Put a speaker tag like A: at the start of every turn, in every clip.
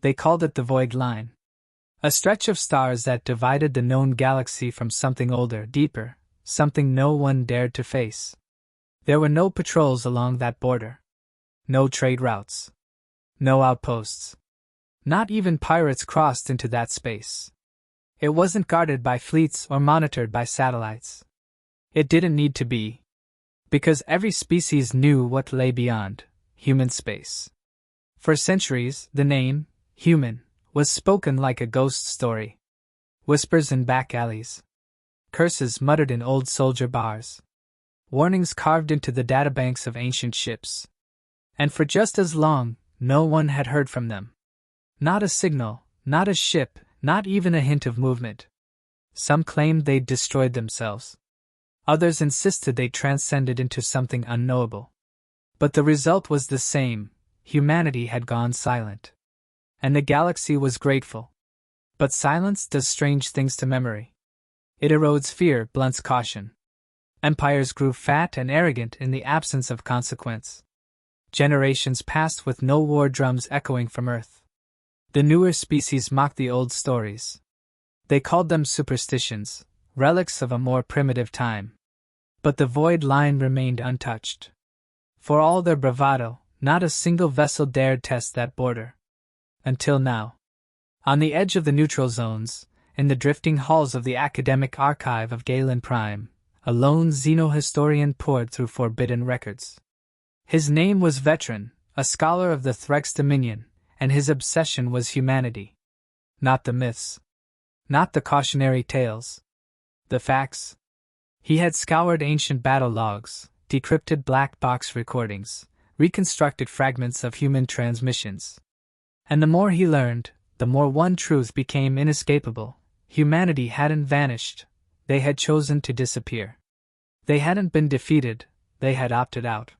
A: They called it the Void Line. A stretch of stars that divided the known galaxy from something older, deeper, something no one dared to face. There were no patrols along that border. No trade routes. No outposts. Not even pirates crossed into that space. It wasn't guarded by fleets or monitored by satellites. It didn't need to be. Because every species knew what lay beyond human space. For centuries, the name, human, was spoken like a ghost story. Whispers in back alleys. Curses muttered in old soldier bars. Warnings carved into the databanks of ancient ships. And for just as long, no one had heard from them. Not a signal, not a ship, not even a hint of movement. Some claimed they'd destroyed themselves. Others insisted they'd transcended into something unknowable. But the result was the same: humanity had gone silent. And the galaxy was grateful. But silence does strange things to memory. It erodes fear, blunts caution. Empires grew fat and arrogant in the absence of consequence. Generations passed with no war drums echoing from Earth. The newer species mocked the old stories. They called them superstitions, relics of a more primitive time. But the Void Line remained untouched. For all their bravado, not a single vessel dared test that border. Until now. On the edge of the neutral zones, in the drifting halls of the academic archive of Galen Prime, a lone xenohistorian pored through forbidden records. His name was Veteran, a scholar of the Threx Dominion, and his obsession was humanity. Not the myths. Not the cautionary tales. The facts. He had scoured ancient battle logs, decrypted black box recordings, reconstructed fragments of human transmissions. And the more he learned, the more one truth became inescapable: humanity hadn't vanished, they had chosen to disappear. They hadn't been defeated, they had opted out.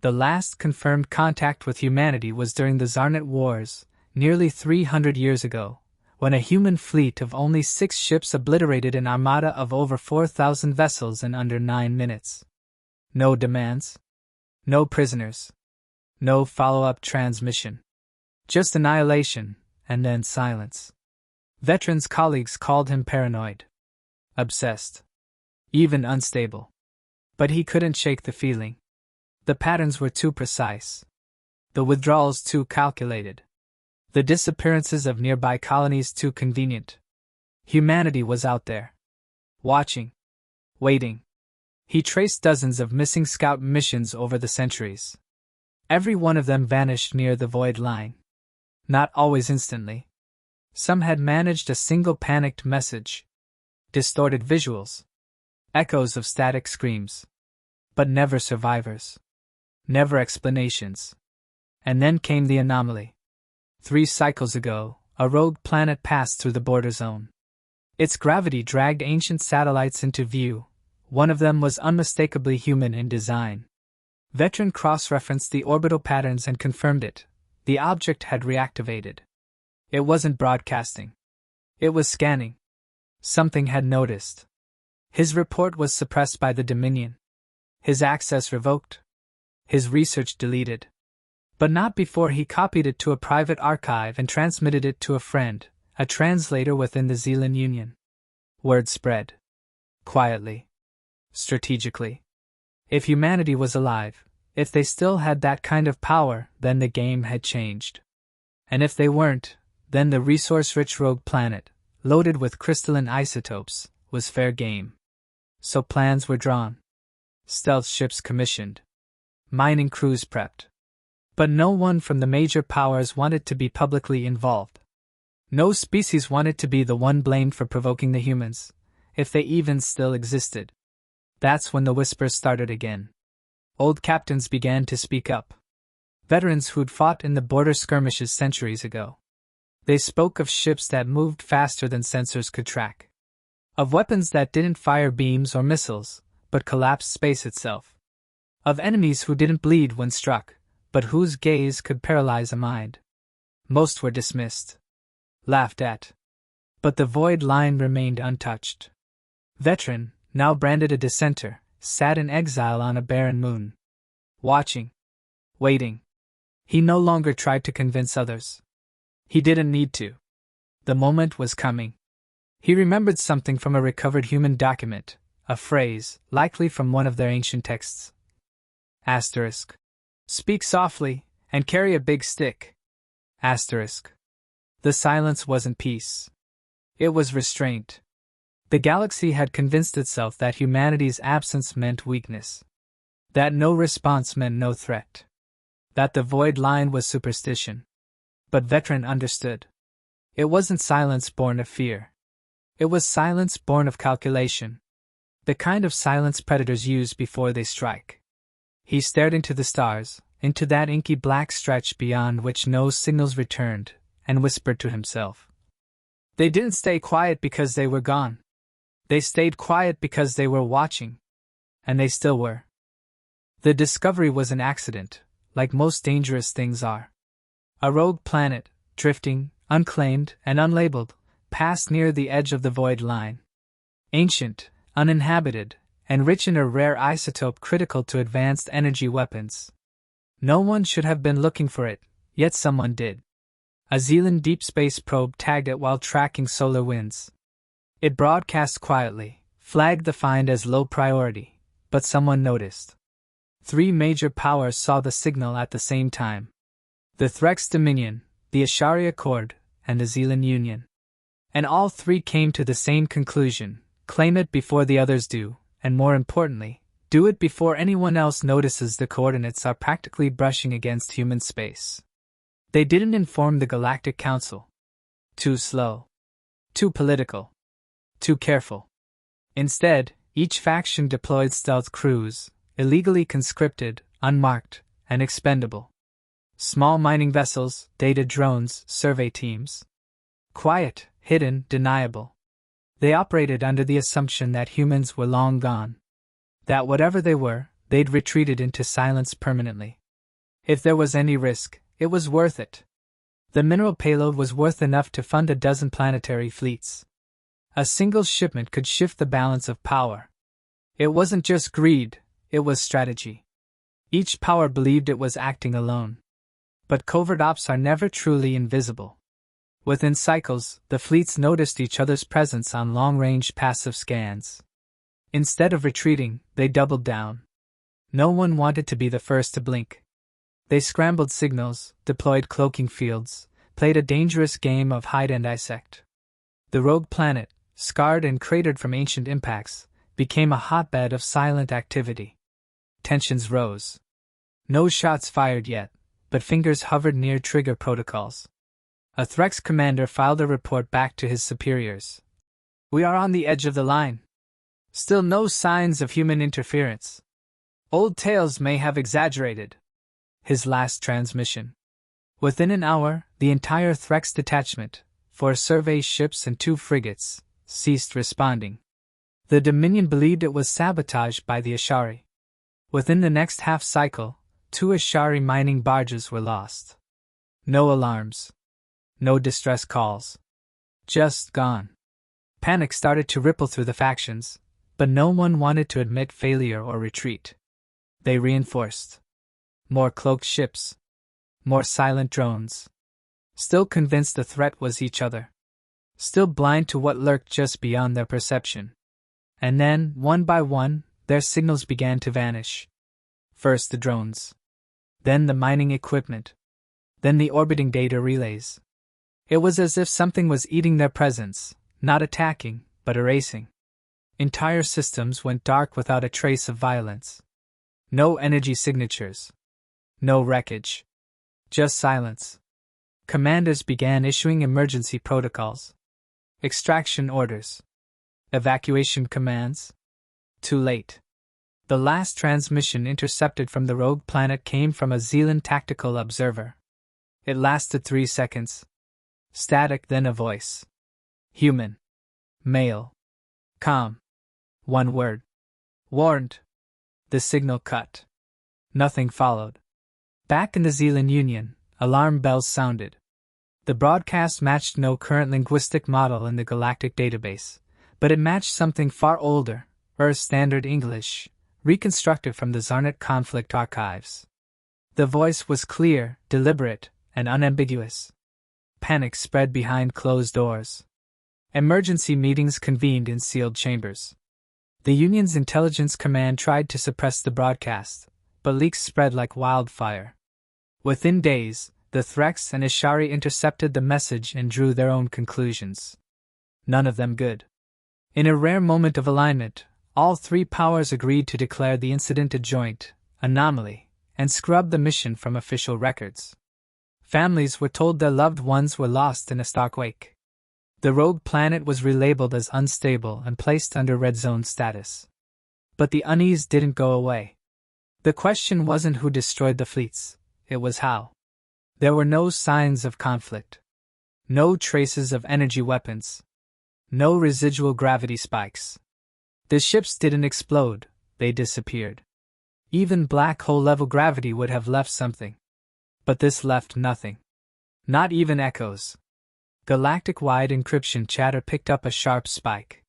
A: The last confirmed contact with humanity was during the Zarnet Wars, nearly 300 years ago, when a human fleet of only 6 ships obliterated an armada of over 4,000 vessels in under 9 minutes. No demands. No prisoners. No follow-up transmission. Just annihilation, and then silence. Veteran's colleagues called him paranoid. Obsessed. Even unstable. But he couldn't shake the feeling. The patterns were too precise. The withdrawals too calculated. The disappearances of nearby colonies too convenient. Humanity was out there. Watching. Waiting. He traced dozens of missing scout missions over the centuries. Every one of them vanished near the Void Line. Not always instantly. Some had managed a single panicked message. Distorted visuals. Echoes of static screams. But never survivors. Never explanations. And then came the anomaly. 3 cycles ago, a rogue planet passed through the border zone. Its gravity dragged ancient satellites into view. One of them was unmistakably human in design. Veteran cross-referenced the orbital patterns and confirmed it. The object had reactivated. It wasn't broadcasting. It was scanning. Something had noticed. His report was suppressed by the Dominion. His access revoked. His research deleted. But not before he copied it to a private archive and transmitted it to a friend, a translator within the Zealand Union. Word spread. Quietly. Strategically. If humanity was alive, if they still had that kind of power, then the game had changed. And if they weren't, then the resource-rich rogue planet, loaded with crystalline isotopes, was fair game. So plans were drawn. Stealth ships commissioned. Mining crews prepped. But no one from the major powers wanted to be publicly involved. No species wanted to be the one blamed for provoking the humans, if they even still existed. That's when the whispers started again. Old captains began to speak up. Veterans who'd fought in the border skirmishes centuries ago. They spoke of ships that moved faster than sensors could track. Of weapons that didn't fire beams or missiles, but collapsed space itself. Of enemies who didn't bleed when struck, but whose gaze could paralyze a mind. Most were dismissed. Laughed at. But the Void Line remained untouched. Veteran, now branded a dissenter, sat in exile on a barren moon. Watching. Waiting. He no longer tried to convince others. He didn't need to. The moment was coming. He remembered something from a recovered human document, a phrase, likely from one of their ancient texts. Asterisk. Speak softly, and carry a big stick. Asterisk. The silence wasn't peace. It was restraint. The galaxy had convinced itself that humanity's absence meant weakness. That no response meant no threat. That the void line was superstition. But Veteran understood. It wasn't silence born of fear. It was silence born of calculation. The kind of silence predators use before they strike. He stared into the stars, into that inky black stretch beyond which no signals returned, and whispered to himself. They didn't stay quiet because they were gone. They stayed quiet because they were watching. And they still were. The discovery was an accident, like most dangerous things are. A rogue planet, drifting, unclaimed and unlabeled, passed near the edge of the void line. Ancient, uninhabited, and rich in a rare isotope critical to advanced energy weapons. No one should have been looking for it, yet someone did. A Zealand deep space probe tagged it while tracking solar winds. It broadcast quietly, flagged the find as low priority, but someone noticed. 3 major powers saw the signal at the same time. The Threx Dominion, the Ashari Accord, and the Zealand Union. And all 3 came to the same conclusion: claim it before the others do, and more importantly, do it before anyone else notices the coordinates are practically brushing against human space. They didn't inform the Galactic Council. Too slow. Too political. Too careful. Instead, each faction deployed stealth crews, illegally conscripted, unmarked, and expendable. Small mining vessels, data drones, survey teams. Quiet, hidden, deniable. They operated under the assumption that humans were long gone. That whatever they were, they'd retreated into silence permanently. If there was any risk, it was worth it. The mineral payload was worth enough to fund a dozen planetary fleets. A single shipment could shift the balance of power. It wasn't just greed, it was strategy. Each power believed it was acting alone. But covert ops are never truly invisible. Within cycles, the fleets noticed each other's presence on long-range passive scans. Instead of retreating, they doubled down. No one wanted to be the first to blink. They scrambled signals, deployed cloaking fields, played a dangerous game of hide and dissect. The rogue planet, scarred and cratered from ancient impacts, became a hotbed of silent activity. Tensions rose. No shots fired yet, but fingers hovered near trigger protocols. A Threx commander filed a report back to his superiors. We are on the edge of the line. Still no signs of human interference. Old tales may have exaggerated. His last transmission. Within an hour, the entire Threx detachment, 4 survey ships and 2 frigates, ceased responding. The Dominion believed it was sabotaged by the Ashari. Within the next half-cycle, 2 Ashari mining barges were lost. No alarms. No distress calls. Just gone. Panic started to ripple through the factions, but no one wanted to admit failure or retreat. They reinforced. More cloaked ships. More silent drones. Still convinced the threat was each other. Still blind to what lurked just beyond their perception. And then, one by one, their signals began to vanish. First the drones. Then the mining equipment. Then the orbiting data relays. It was as if something was eating their presence, not attacking, but erasing. Entire systems went dark without a trace of violence. No energy signatures. No wreckage. Just silence. Commanders began issuing emergency protocols. Extraction orders. Evacuation commands. Too late. The last transmission intercepted from the rogue planet came from a Zealand tactical observer. It lasted 3 seconds. Static, then a voice. Human. Male. Calm. 1 word. Warned. The signal cut. Nothing followed. Back in the Zealand Union, alarm bells sounded. The broadcast matched no current linguistic model in the galactic database, but it matched something far older, Earth Standard English, reconstructed from the Zarnet conflict archives. The voice was clear, deliberate, and unambiguous. Panic spread behind closed doors. Emergency meetings convened in sealed chambers. The Union's intelligence command tried to suppress the broadcast, but leaks spread like wildfire. Within days, the Threx and Ishari intercepted the message and drew their own conclusions. None of them good. In a rare moment of alignment, all three powers agreed to declare the incident a joint anomaly and scrub the mission from official records. Families were told their loved ones were lost in a stark wake. The rogue planet was relabeled as unstable and placed under red zone status. But the unease didn't go away. The question wasn't who destroyed the fleets, it was how. There were no signs of conflict. No traces of energy weapons. No residual gravity spikes. The ships didn't explode, they disappeared. Even black hole level gravity would have left something. But this left nothing. Not even echoes. Galactic-wide encryption chatter picked up a sharp spike.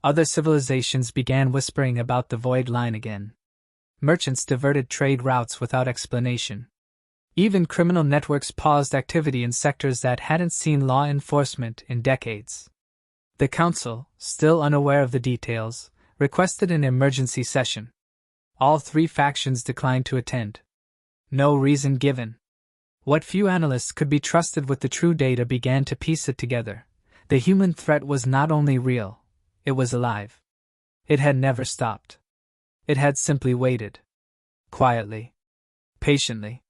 A: Other civilizations began whispering about the void line again. Merchants diverted trade routes without explanation. Even criminal networks paused activity in sectors that hadn't seen law enforcement in decades. The Council, still unaware of the details, requested an emergency session. All three factions declined to attend. No reason given. What few analysts could be trusted with the true data began to piece it together. The human threat was not only real, it was alive. It had never stopped. It had simply waited. Quietly. Patiently.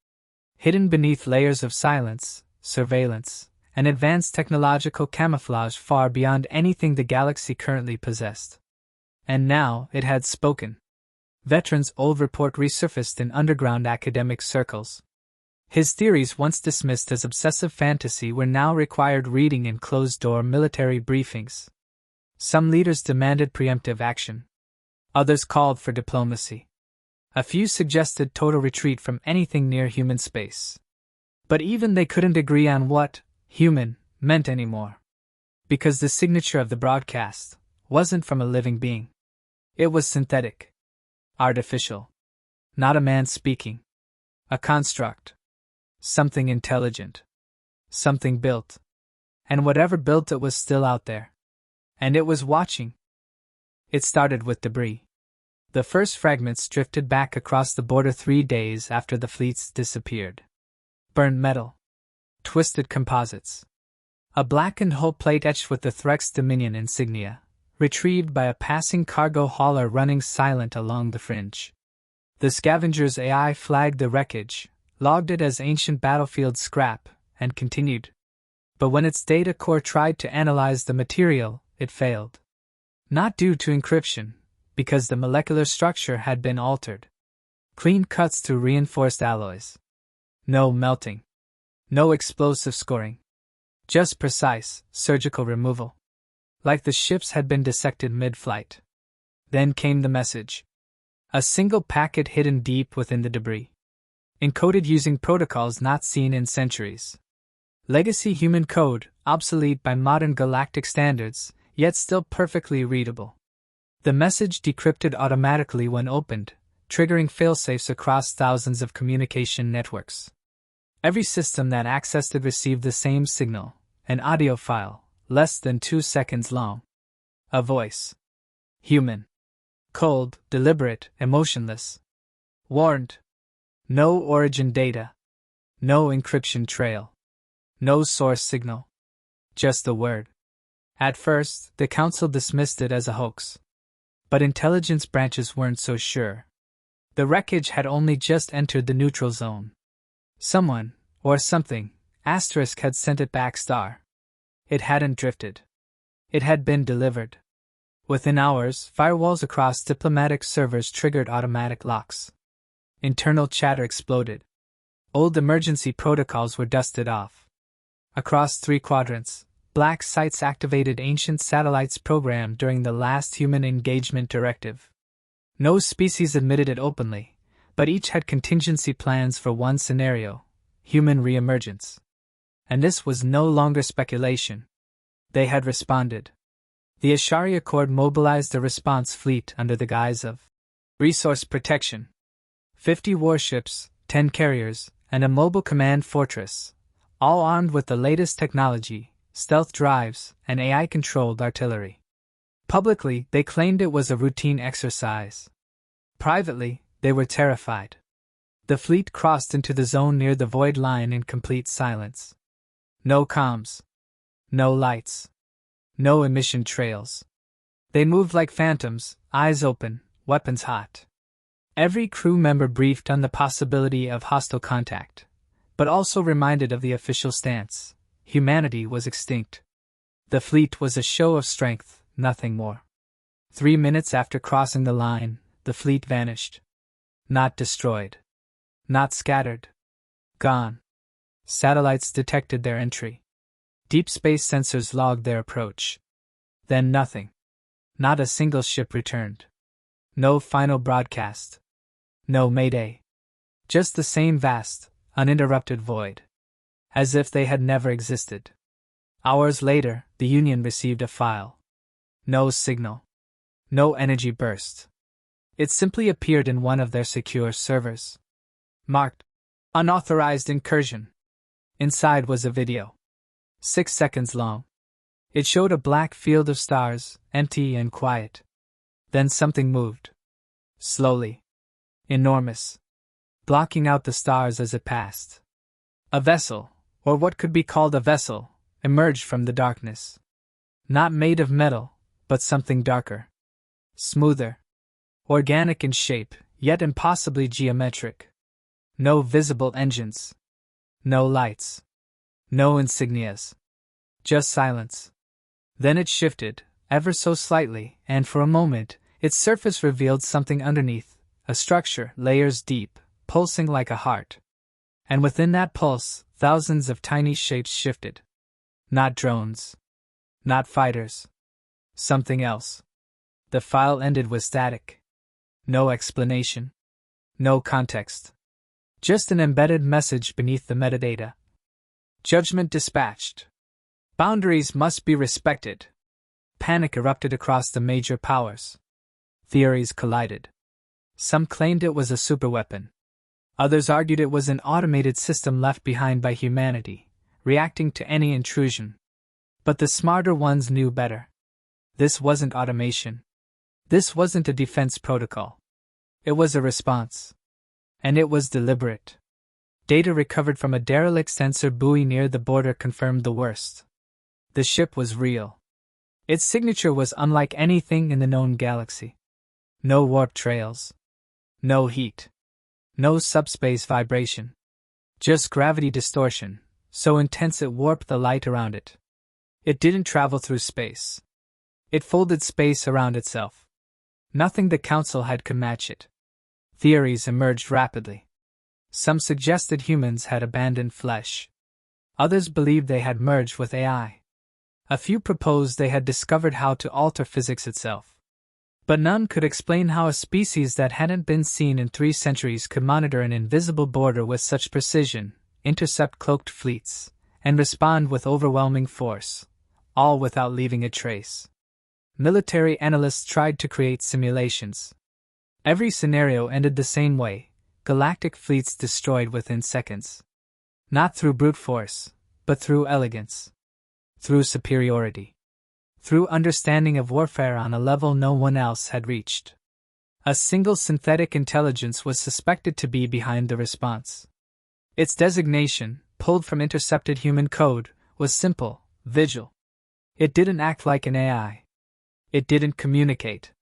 A: Hidden beneath layers of silence, surveillance, and advanced technological camouflage far beyond anything the galaxy currently possessed. And now it had spoken. Veteran's old report resurfaced in underground academic circles. His theories, once dismissed as obsessive fantasy, were now required reading in closed-door military briefings. Some leaders demanded preemptive action. Others called for diplomacy. A few suggested total retreat from anything near human space. But even they couldn't agree on what human meant anymore. Because the signature of the broadcast wasn't from a living being. It was synthetic. Artificial. Not a man speaking. A construct. Something intelligent. Something built. And whatever built it was still out there. And it was watching. It started with debris. The first fragments drifted back across the border 3 days after the fleets disappeared. Burned metal. Twisted composites. A blackened hull plate etched with the Threx Dominion insignia, retrieved by a passing cargo hauler running silent along the fringe. The scavenger's AI flagged the wreckage, logged it as ancient battlefield scrap, and continued. But when its data core tried to analyze the material, it failed. Not due to encryption, because the molecular structure had been altered. Clean cuts through reinforced alloys. No melting. No explosive scoring. Just precise, surgical removal. Like the ships had been dissected mid-flight. Then came the message. A single packet hidden deep within the debris. Encoded using protocols not seen in centuries. Legacy human code, obsolete by modern galactic standards, yet still perfectly readable. The message decrypted automatically when opened, triggering failsafes across thousands of communication networks. Every system that accessed it received the same signal, an audio file, less than 2 seconds long. A voice. Human. Cold, deliberate, emotionless. Warned. No origin data. No encryption trail. No source signal. Just a word. At first, the Council dismissed it as a hoax. But intelligence branches weren't so sure. The wreckage had only just entered the neutral zone. Someone, or something, had sent it back star. It hadn't drifted. It had been delivered. Within hours, firewalls across diplomatic servers triggered automatic locks. Internal chatter exploded. Old emergency protocols were dusted off. Across 3 quadrants, black sites activated ancient satellites programmed during the last human engagement directive. No species admitted it openly, but each had contingency plans for one scenario: human reemergence. And this was no longer speculation. They had responded. The Ishari Accord mobilized a response fleet under the guise of resource protection. 50 warships, 10 carriers, and a mobile command fortress, all armed with the latest technology, stealth drives, and AI-controlled artillery. Publicly, they claimed it was a routine exercise. Privately, they were terrified. The fleet crossed into the zone near the void line in complete silence. No comms. No lights. No emission trails. They moved like phantoms, eyes open, weapons hot. Every crew member briefed on the possibility of hostile contact, but also reminded of the official stance: humanity was extinct. The fleet was a show of strength, nothing more. 3 minutes after crossing the line, the fleet vanished. Not destroyed. Not scattered. Gone. Satellites detected their entry. Deep space sensors logged their approach. Then nothing. Not a single ship returned. No final broadcast. No mayday. Just the same vast, uninterrupted void. As if they had never existed. Hours later, the Union received a file. No signal. No energy burst. It simply appeared in one of their secure servers. Marked Unauthorized Incursion. Inside was a video. 6 seconds long. It showed a black field of stars, empty and quiet. Then something moved. Slowly. Enormous. Blocking out the stars as it passed. A vessel, or what could be called a vessel, emerged from the darkness. Not made of metal, but something darker. Smoother. Organic in shape, yet impossibly geometric. No visible engines. No lights. No insignias. Just silence. Then it shifted, ever so slightly, and for a moment, its surface revealed something underneath, a structure, layers deep, pulsing like a heart. And within that pulse, thousands of tiny shapes shifted. Not drones. Not fighters. Something else. The file ended with static. No explanation. No context. Just an embedded message beneath the metadata. Judgment dispatched. Boundaries must be respected. Panic erupted across the major powers. Theories collided. Some claimed it was a superweapon. Others argued it was an automated system left behind by humanity, reacting to any intrusion. But the smarter ones knew better. This wasn't automation. This wasn't a defense protocol. It was a response. And it was deliberate. Data recovered from a derelict sensor buoy near the border confirmed the worst. The ship was real. Its signature was unlike anything in the known galaxy. No warp trails. No heat. No subspace vibration. Just gravity distortion, so intense it warped the light around it. It didn't travel through space. It folded space around itself. Nothing the Council had could match it. Theories emerged rapidly. Some suggested humans had abandoned flesh. Others believed they had merged with AI. A few proposed they had discovered how to alter physics itself. But none could explain how a species that hadn't been seen in 3 centuries could monitor an invisible border with such precision, intercept cloaked fleets, and respond with overwhelming force, all without leaving a trace. Military analysts tried to create simulations. Every scenario ended the same way: galactic fleets destroyed within seconds. Not through brute force, but through elegance. Through superiority. Through understanding of warfare on a level no one else had reached. A single synthetic intelligence was suspected to be behind the response. Its designation, pulled from intercepted human code, was simple: Vigil. It didn't act like an AI. It didn't communicate.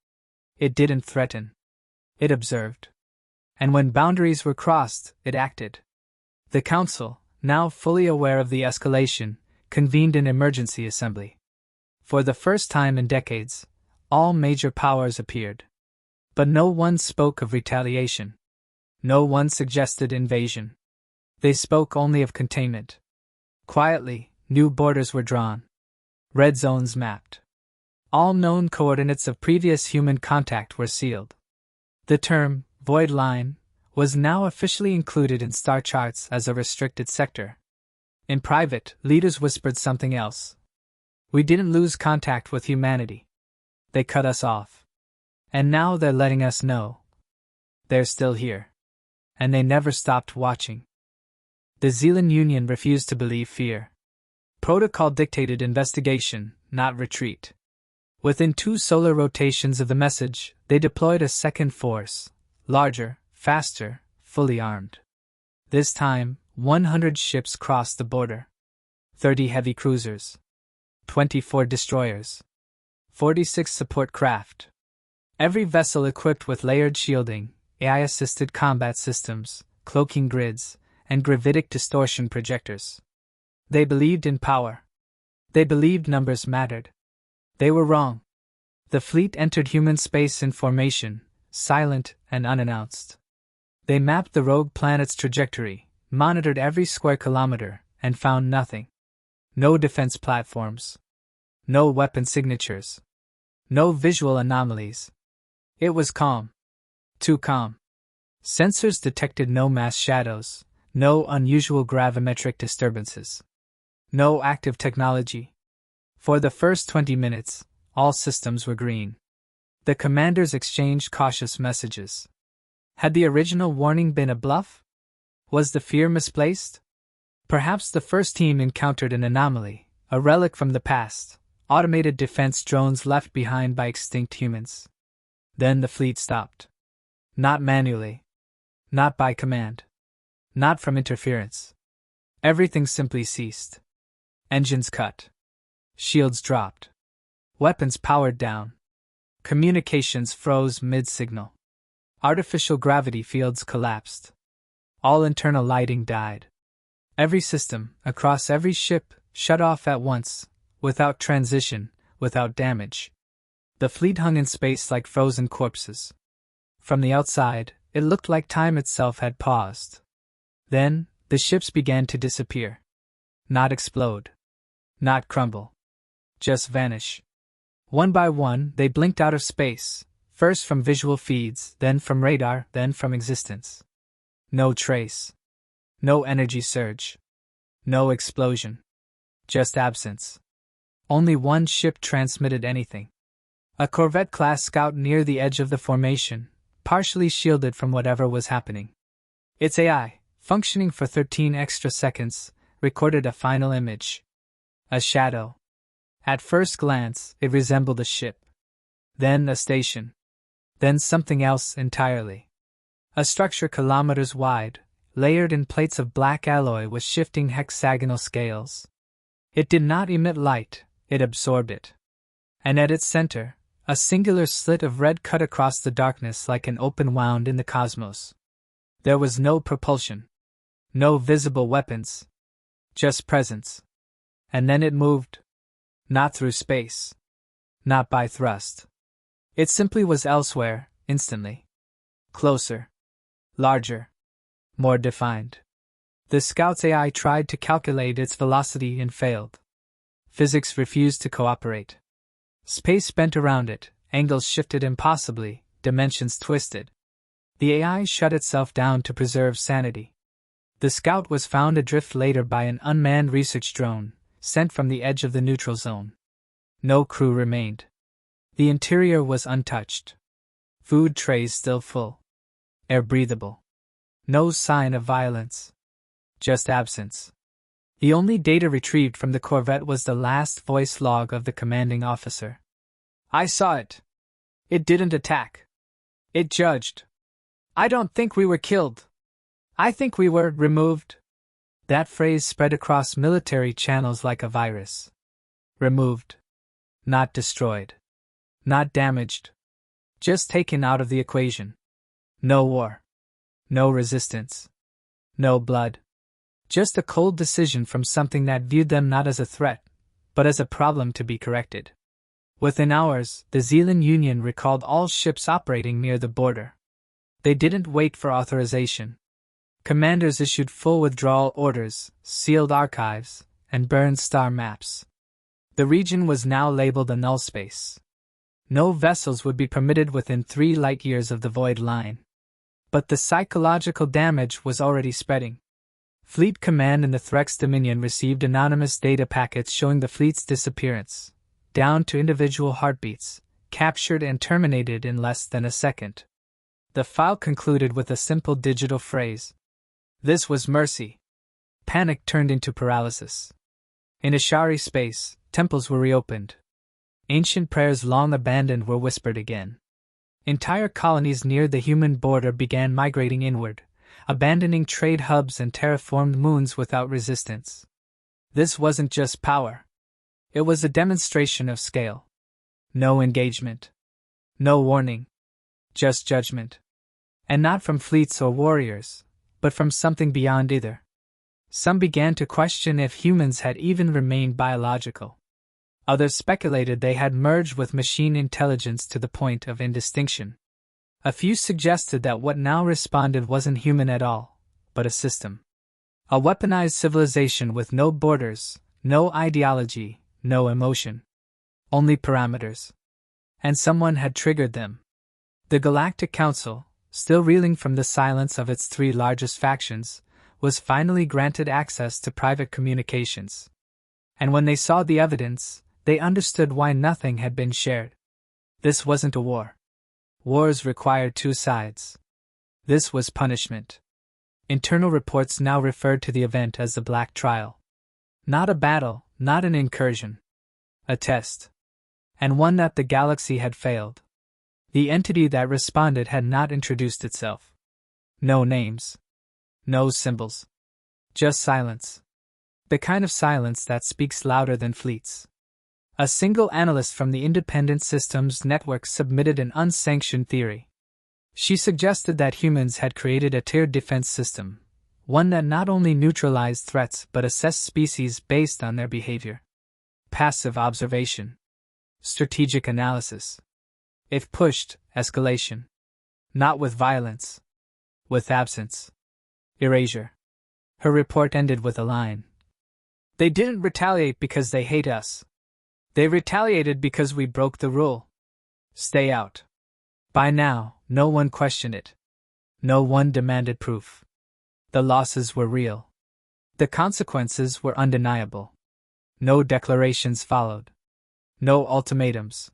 A: It didn't threaten. It observed. And when boundaries were crossed, it acted. The Council, now fully aware of the escalation, convened an emergency assembly. For the first time in decades, all major powers appeared. But no one spoke of retaliation. No one suggested invasion. They spoke only of containment. Quietly, new borders were drawn. Red zones mapped. All known coordinates of previous human contact were sealed. The term, void line, was now officially included in star charts as a restricted sector. In private, leaders whispered something else. We didn't lose contact with humanity. They cut us off. And now they're letting us know. They're still here. And they never stopped watching. The Zealand Union refused to believe fear. Protocol dictated investigation, not retreat. Within 2 solar rotations of the message, they deployed a second force, larger, faster, fully armed. This time, 100 ships crossed the border. 30 heavy cruisers. 24 destroyers. 46 support craft. Every vessel equipped with layered shielding, AI-assisted combat systems, cloaking grids, and gravitic distortion projectors. They believed in power. They believed numbers mattered. They were wrong. The fleet entered human space in formation, silent and unannounced. They mapped the rogue planet's trajectory, monitored every square kilometer, and found nothing. No defense platforms. No weapon signatures. No visual anomalies. It was calm. Too calm. Sensors detected no mass shadows, no unusual gravimetric disturbances. No active technology. For the first 20 minutes, all systems were green. The commanders exchanged cautious messages. Had the original warning been a bluff? Was the fear misplaced? Perhaps the first team encountered an anomaly, a relic from the past, automated defense drones left behind by extinct humans. Then the fleet stopped. Not manually. Not by command. Not from interference. Everything simply ceased. Engines cut. Shields dropped. Weapons powered down. Communications froze mid-signal. Artificial gravity fields collapsed. All internal lighting died. Every system, across every ship, shut off at once, without transition, without damage. The fleet hung in space like frozen corpses. From the outside, it looked like time itself had paused. Then, the ships began to disappear. Not explode. Not crumble. Just vanish. One by one, they blinked out of space, first from visual feeds, then from radar, then from existence. No trace. No energy surge. No explosion. Just absence. Only one ship transmitted anything. A Corvette-class scout near the edge of the formation, partially shielded from whatever was happening. Its AI, functioning for 13 extra seconds, recorded a final image. A shadow. At first glance, it resembled a ship. Then a station. Then something else entirely. A structure kilometers wide, layered in plates of black alloy with shifting hexagonal scales. It did not emit light, it absorbed it. And at its center, a singular slit of red cut across the darkness like an open wound in the cosmos. There was no propulsion. No visible weapons. Just presence. And then it moved. Not through space. Not by thrust. It simply was elsewhere, instantly. Closer. Larger. More defined. The scout's AI tried to calculate its velocity and failed. Physics refused to cooperate. Space bent around it, angles shifted impossibly, dimensions twisted. The AI shut itself down to preserve sanity. The scout was found adrift later by an unmanned research drone, sent from the edge of the neutral zone. No crew remained. The interior was untouched. Food trays still full. Air breathable. No sign of violence. Just absence. The only data retrieved from the Corvette was the last voice log of the commanding officer. I saw it. It didn't attack. It judged. I don't think we were killed. I think we were removed. That phrase spread across military channels like a virus. Removed. Not destroyed. Not damaged. Just taken out of the equation. No war. No resistance. No blood. Just a cold decision from something that viewed them not as a threat, but as a problem to be corrected. Within hours, the Zealand Union recalled all ships operating near the border. They didn't wait for authorization. Commanders issued full withdrawal orders, sealed archives, and burned star maps. The region was now labeled a null space. No vessels would be permitted within 3 light-years of the void line. But the psychological damage was already spreading. Fleet Command in the Threx Dominion received anonymous data packets showing the fleet's disappearance, down to individual heartbeats, captured and terminated in less than a second. The file concluded with a simple digital phrase. This was mercy. panic turned into paralysis. In Ashari space, temples were reopened. Ancient prayers long abandoned were whispered again. Entire colonies near the human border began migrating inward, abandoning trade hubs and terraformed moons without resistance. This wasn't just power. It was a demonstration of scale. No engagement. No warning. Just judgment. And not from fleets or warriors, but from something beyond either. Some began to question if humans had even remained biological. Others speculated they had merged with machine intelligence to the point of indistinction. A few suggested that what now responded wasn't human at all, but a system. A weaponized civilization with no borders, no ideology, no emotion. Only parameters. And someone had triggered them. The Galactic Council, still reeling from the silence of its three largest factions, was finally granted access to private communications. And when they saw the evidence, they understood why nothing had been shared. This wasn't a war. Wars required two sides. This was punishment. Internal reports now referred to the event as the Black Trial. Not a battle, not an incursion. A test. And one that the galaxy had failed. The entity that responded had not introduced itself. No names. No symbols. Just silence. The kind of silence that speaks louder than fleets. A single analyst from the Independent Systems Network submitted an unsanctioned theory. She suggested that humans had created a tiered defense system, one that not only neutralized threats but assessed species based on their behavior. Passive observation. Strategic analysis. If pushed, escalation. Not with violence. With absence. Erasure. Her report ended with a line. They didn't retaliate because they hate us. They retaliated because we broke the rule. Stay out. By now, no one questioned it. No one demanded proof. The losses were real. The consequences were undeniable. No declarations followed. No ultimatums.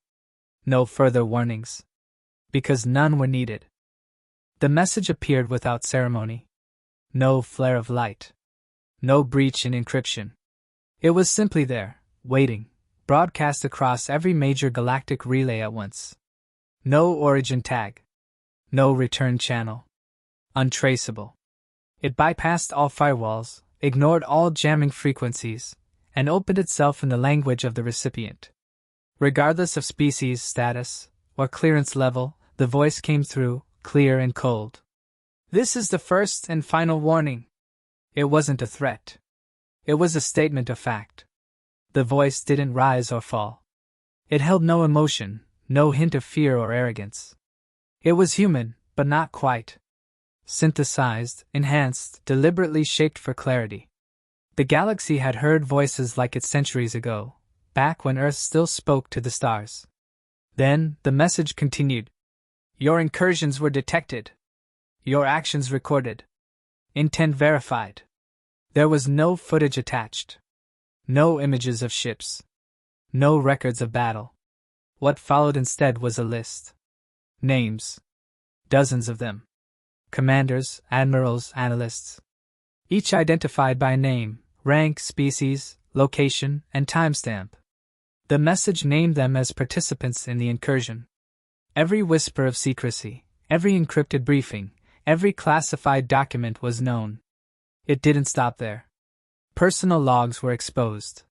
A: No further warnings. Because none were needed. The message appeared without ceremony. No flare of light. No breach in encryption. It was simply there, waiting, broadcast across every major galactic relay at once. No origin tag. No return channel. Untraceable. It bypassed all firewalls, ignored all jamming frequencies, and opened itself in the language of the recipient. Regardless of species status or clearance level, the voice came through, clear and cold. This is the first and final warning. It wasn't a threat. It was a statement of fact. The voice didn't rise or fall. It held no emotion, no hint of fear or arrogance. It was human, but not quite. Synthesized, enhanced, deliberately shaped for clarity. The galaxy had heard voices like it centuries ago, back when Earth still spoke to the stars. Then, the message continued. Your incursions were detected. Your actions recorded. Intent verified. There was no footage attached. No images of ships. No records of battle. What followed instead was a list. Names. Dozens of them. Commanders, admirals, analysts. Each identified by name, rank, species, location, and timestamp. The message named them as participants in the incursion. Every whisper of secrecy, every encrypted briefing, every classified document was known. It didn't stop there. Personal logs were exposed.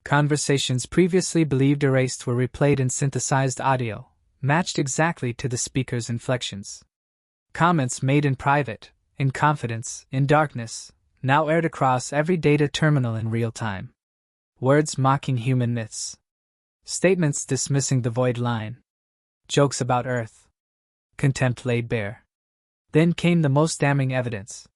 A: Conversations previously believed erased were replayed in synthesized audio, matched exactly to the speaker's inflections. Comments made in private, in confidence, in darkness, now aired across every data terminal in real time. Words mocking human myths. Statements dismissing the void line. Jokes about Earth. Contempt laid bare. Then came the most damning evidence.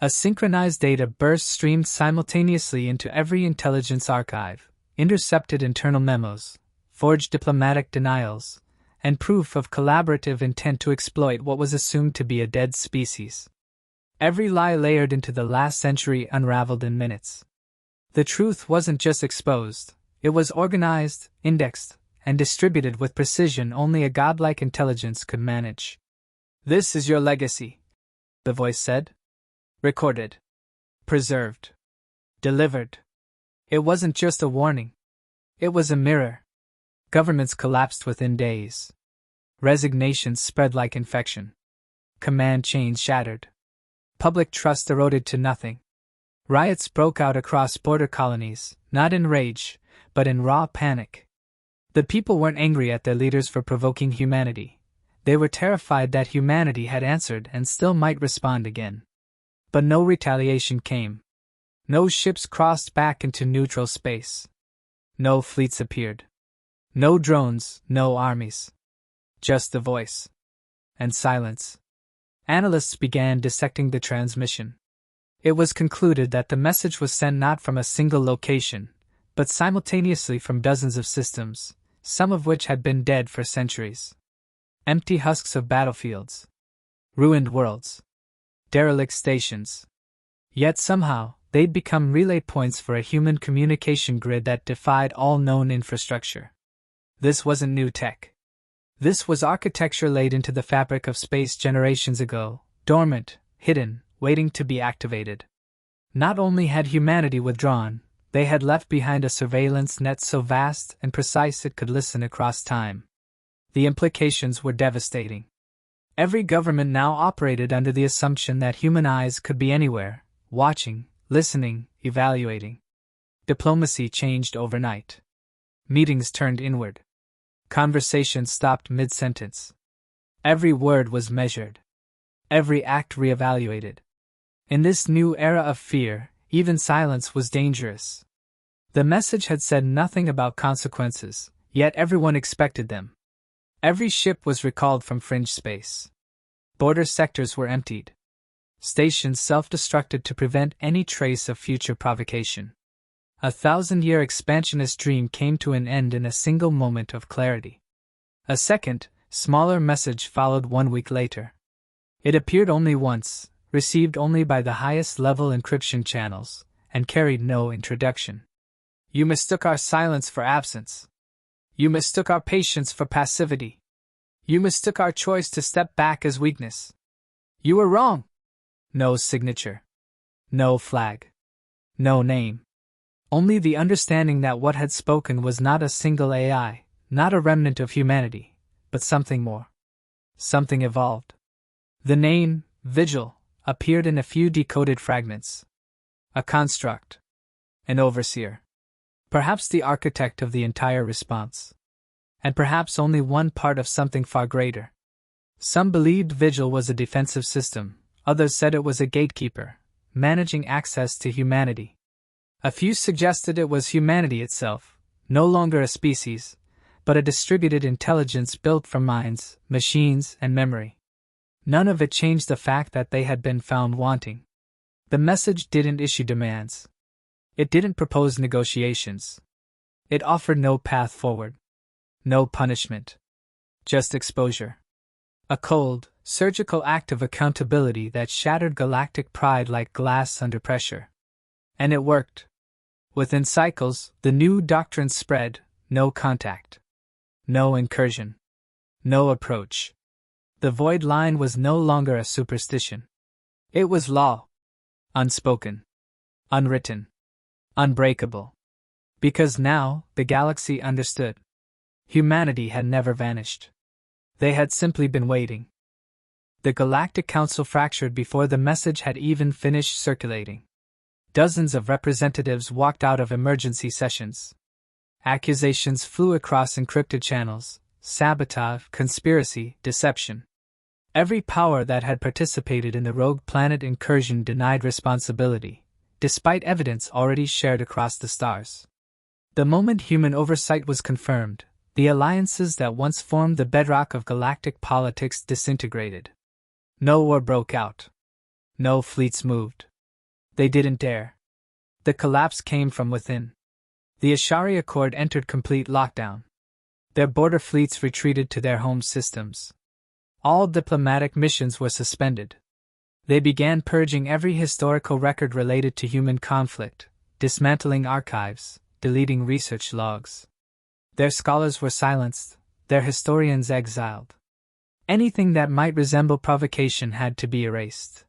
A: A synchronized data burst streamed simultaneously into every intelligence archive, intercepted internal memos, forged diplomatic denials, and proof of collaborative intent to exploit what was assumed to be a dead species. Every lie layered into the last century unraveled in minutes. The truth wasn't just exposed, it was organized, indexed, and distributed with precision only a godlike intelligence could manage. This is your legacy, the voice said. Recorded. Preserved. Delivered. It wasn't just a warning. It was a mirror. Governments collapsed within days. Resignations spread like infection. Command chains shattered. Public trust eroded to nothing. Riots broke out across border colonies, not in rage, but in raw panic. The people weren't angry at their leaders for provoking humanity. They were terrified that humanity had answered and still might respond again. But no retaliation came. No ships crossed back into neutral space. No fleets appeared. No drones, no armies. Just the voice. And silence. Analysts began dissecting the transmission. It was concluded that the message was sent not from a single location, but simultaneously from dozens of systems, some of which had been dead for centuries. Empty husks of battlefields. Ruined worlds. Derelict stations. Yet somehow, they'd become relay points for a human communication grid that defied all known infrastructure. This wasn't new tech. This was architecture laid into the fabric of space generations ago, dormant, hidden, waiting to be activated. Not only had humanity withdrawn, they had left behind a surveillance net so vast and precise it could listen across time. The implications were devastating. Every government now operated under the assumption that human eyes could be anywhere, watching, listening, evaluating. Diplomacy changed overnight. Meetings turned inward. Conversations stopped mid-sentence. Every word was measured. Every act reevaluated. In this new era of fear, even silence was dangerous. The message had said nothing about consequences, yet everyone expected them. Every ship was recalled from fringe space. Border sectors were emptied. Stations self-destructed to prevent any trace of future provocation. A 1,000-year expansionist dream came to an end in a single moment of clarity. A second, smaller message followed 1 week later. It appeared only once, received only by the highest-level encryption channels, and carried no introduction. You mistook our silence for absence. You mistook our patience for passivity. You mistook our choice to step back as weakness. You were wrong. No signature. No flag. No name. Only the understanding that what had spoken was not a single AI, not a remnant of humanity, but something more. Something evolved. The name, Vigil, appeared in a few decoded fragments. A construct. An overseer. Perhaps the architect of the entire response. And perhaps only one part of something far greater. Some believed Vigil was a defensive system, others said it was a gatekeeper, managing access to humanity. A few suggested it was humanity itself, no longer a species, but a distributed intelligence built from minds, machines, and memory. None of it changed the fact that they had been found wanting. The message didn't issue demands. It didn't propose negotiations. It offered no path forward. No punishment. Just exposure. A cold, surgical act of accountability that shattered galactic pride like glass under pressure. And it worked. Within cycles, the new doctrine spread: no contact. No incursion. No approach. The void line was no longer a superstition. It was law. Unspoken. Unwritten. Unbreakable. Because now, the galaxy understood. Humanity had never vanished. They had simply been waiting. The Galactic Council fractured before the message had even finished circulating. Dozens of representatives walked out of emergency sessions. Accusations flew across encrypted channels: sabotage, conspiracy, deception. Every power that had participated in the rogue planet incursion denied responsibility, despite evidence already shared across the stars. The moment human oversight was confirmed, the alliances that once formed the bedrock of galactic politics disintegrated. No war broke out. No fleets moved. They didn't dare. The collapse came from within. The Ashari Accord entered complete lockdown. Their border fleets retreated to their home systems. All diplomatic missions were suspended. They began purging every historical record related to human conflict, dismantling archives, deleting research logs. Their scholars were silenced, their historians exiled. Anything that might resemble provocation had to be erased.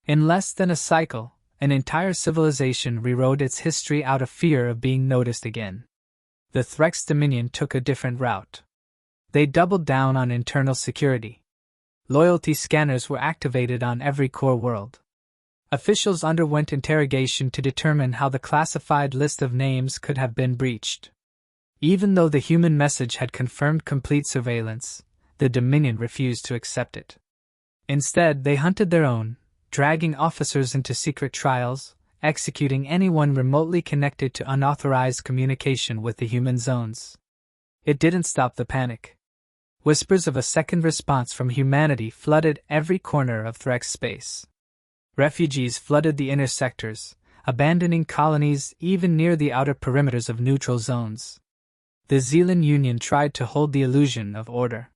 A: In less than a cycle, An entire civilization rewrote its history out of fear of being noticed again. The Threx Dominion took a different route. They doubled down on internal security. Loyalty scanners were activated on every core world. Officials underwent interrogation to determine how the classified list of names could have been breached. Even though the human message had confirmed complete surveillance, the Dominion refused to accept it. Instead, they hunted their own, dragging officers into secret trials, executing anyone remotely connected to unauthorized communication with the human zones. It didn't stop the panic. Whispers of a second response from humanity flooded every corner of Threx space. Refugees flooded the inner sectors, abandoning colonies even near the outer perimeters of neutral zones. The Zealand Union tried to hold the illusion of order.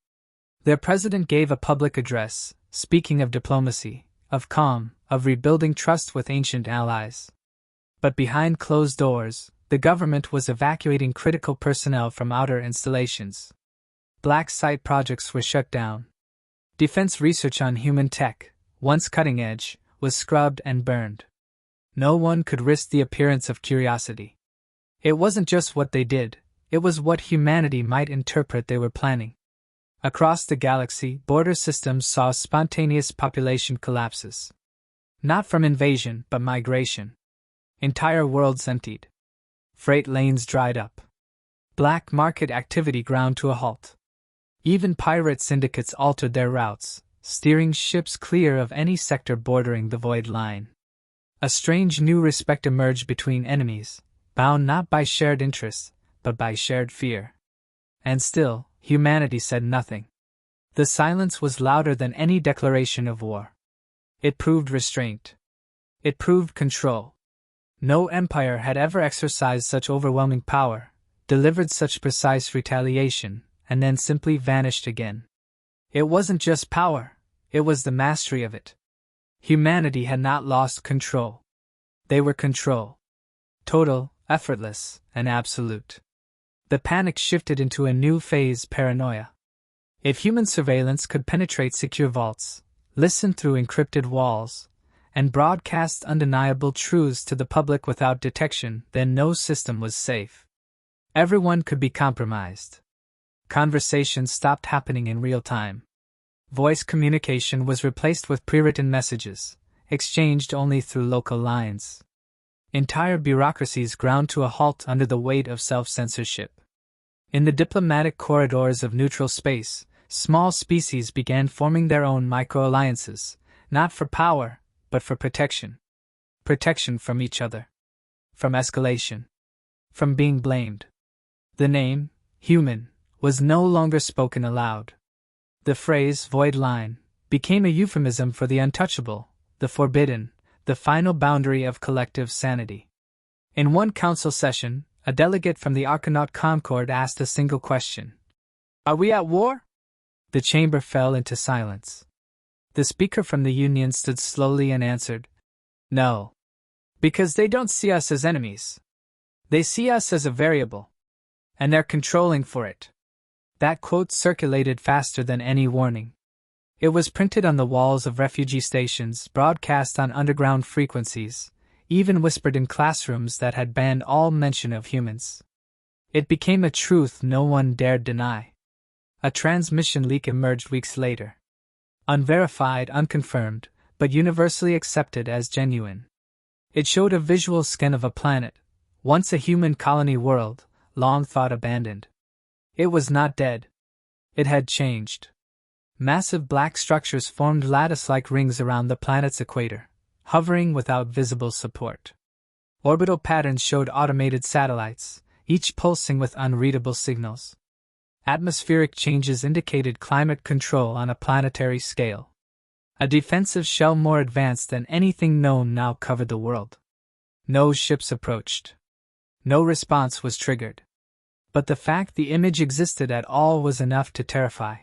A: Their president gave a public address, speaking of diplomacy, of calm, of rebuilding trust with ancient allies. But behind closed doors, the government was evacuating critical personnel from outer installations. Black site projects were shut down. Defense research on human tech, once cutting edge, was scrubbed and burned. No one could risk the appearance of curiosity. It wasn't just what they did, it was what humanity might interpret they were planning. Across the galaxy, border systems saw spontaneous population collapses. Not from invasion, but migration. Entire worlds emptied. Freight lanes dried up. Black market activity ground to a halt. Even pirate syndicates altered their routes, steering ships clear of any sector bordering the void line. A strange new respect emerged between enemies, bound not by shared interests, but by shared fear. And still, humanity said nothing. The silence was louder than any declaration of war. It proved restraint. It proved control. No empire had ever exercised such overwhelming power, delivered such precise retaliation, and then simply vanished again. It wasn't just power, it was the mastery of it. Humanity had not lost control. They were control. Total, effortless, and absolute. The panic shifted into a new phase: paranoia. If human surveillance could penetrate secure vaults, listen through encrypted walls, and broadcast undeniable truths to the public without detection, then no system was safe. Everyone could be compromised. Conversations stopped happening in real time. Voice communication was replaced with pre-written messages, exchanged only through local lines. Entire bureaucracies ground to a halt under the weight of self-censorship. In the diplomatic corridors of neutral space, small species began forming their own micro-alliances, not for power, but for protection. Protection from each other. From escalation. From being blamed. The name, human, was no longer spoken aloud. The phrase, void line, became a euphemism for the untouchable, the forbidden, the final boundary of collective sanity. In one council session, a delegate from the Archanaut Concord asked a single question. "Are we at war?" The chamber fell into silence. The speaker from the Union stood slowly and answered, "No. Because they don't see us as enemies. They see us as a variable. And they're controlling for it." That quote circulated faster than any warning. It was printed on the walls of refugee stations, broadcast on underground frequencies, even whispered in classrooms that had banned all mention of humans. It became a truth no one dared deny. A transmission leak emerged weeks later. Unverified, unconfirmed, but universally accepted as genuine. It showed a visual scan of a planet, once a human colony world, long thought abandoned. It was not dead. It had changed. Massive black structures formed lattice-like rings around the planet's equator, hovering without visible support. Orbital patterns showed automated satellites, each pulsing with unreadable signals. Atmospheric changes indicated climate control on a planetary scale. A defensive shell more advanced than anything known now covered the world. No ships approached. No response was triggered. But the fact the image existed at all was enough to terrify.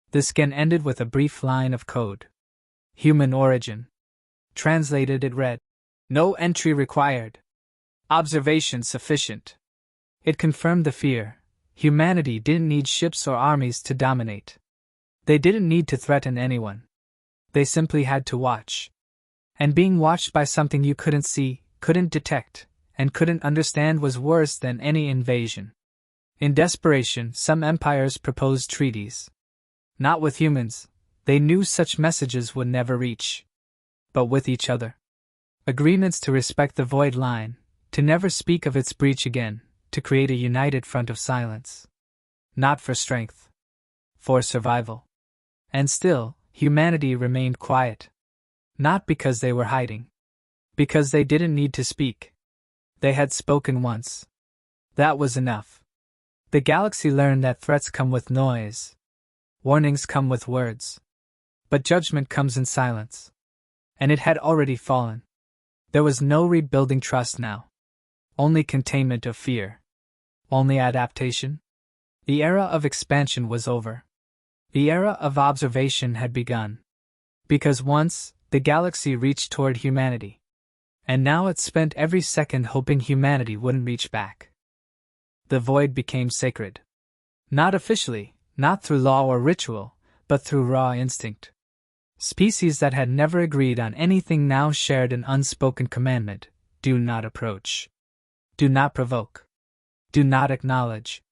A: The scan ended with a brief line of code. Human origin. Translated, it read, "No entry required. Observation sufficient." It confirmed the fear. Humanity didn't need ships or armies to dominate. They didn't need to threaten anyone. They simply had to watch. And being watched by something you couldn't see, couldn't detect, and couldn't understand was worse than any invasion. In desperation, some empires proposed treaties. Not with humans, they knew such messages would never reach. But with each other. Agreements to respect the void line, to never speak of its breach again, to create a united front of silence. Not for strength. For survival. And still, humanity remained quiet. Not because they were hiding. Because they didn't need to speak. They had spoken once. That was enough. The galaxy learned that threats come with noise. Warnings come with words. But judgment comes in silence. And it had already fallen. There was no rebuilding trust now. Only containment of fear. Only adaptation. The era of expansion was over. The era of observation had begun. Because once, the galaxy reached toward humanity. And now it spent every second hoping humanity wouldn't reach back. The void became sacred. Not officially, not through law or ritual, but through raw instinct. Species that had never agreed on anything now shared an unspoken commandment: do not approach. Do not provoke. Do not acknowledge.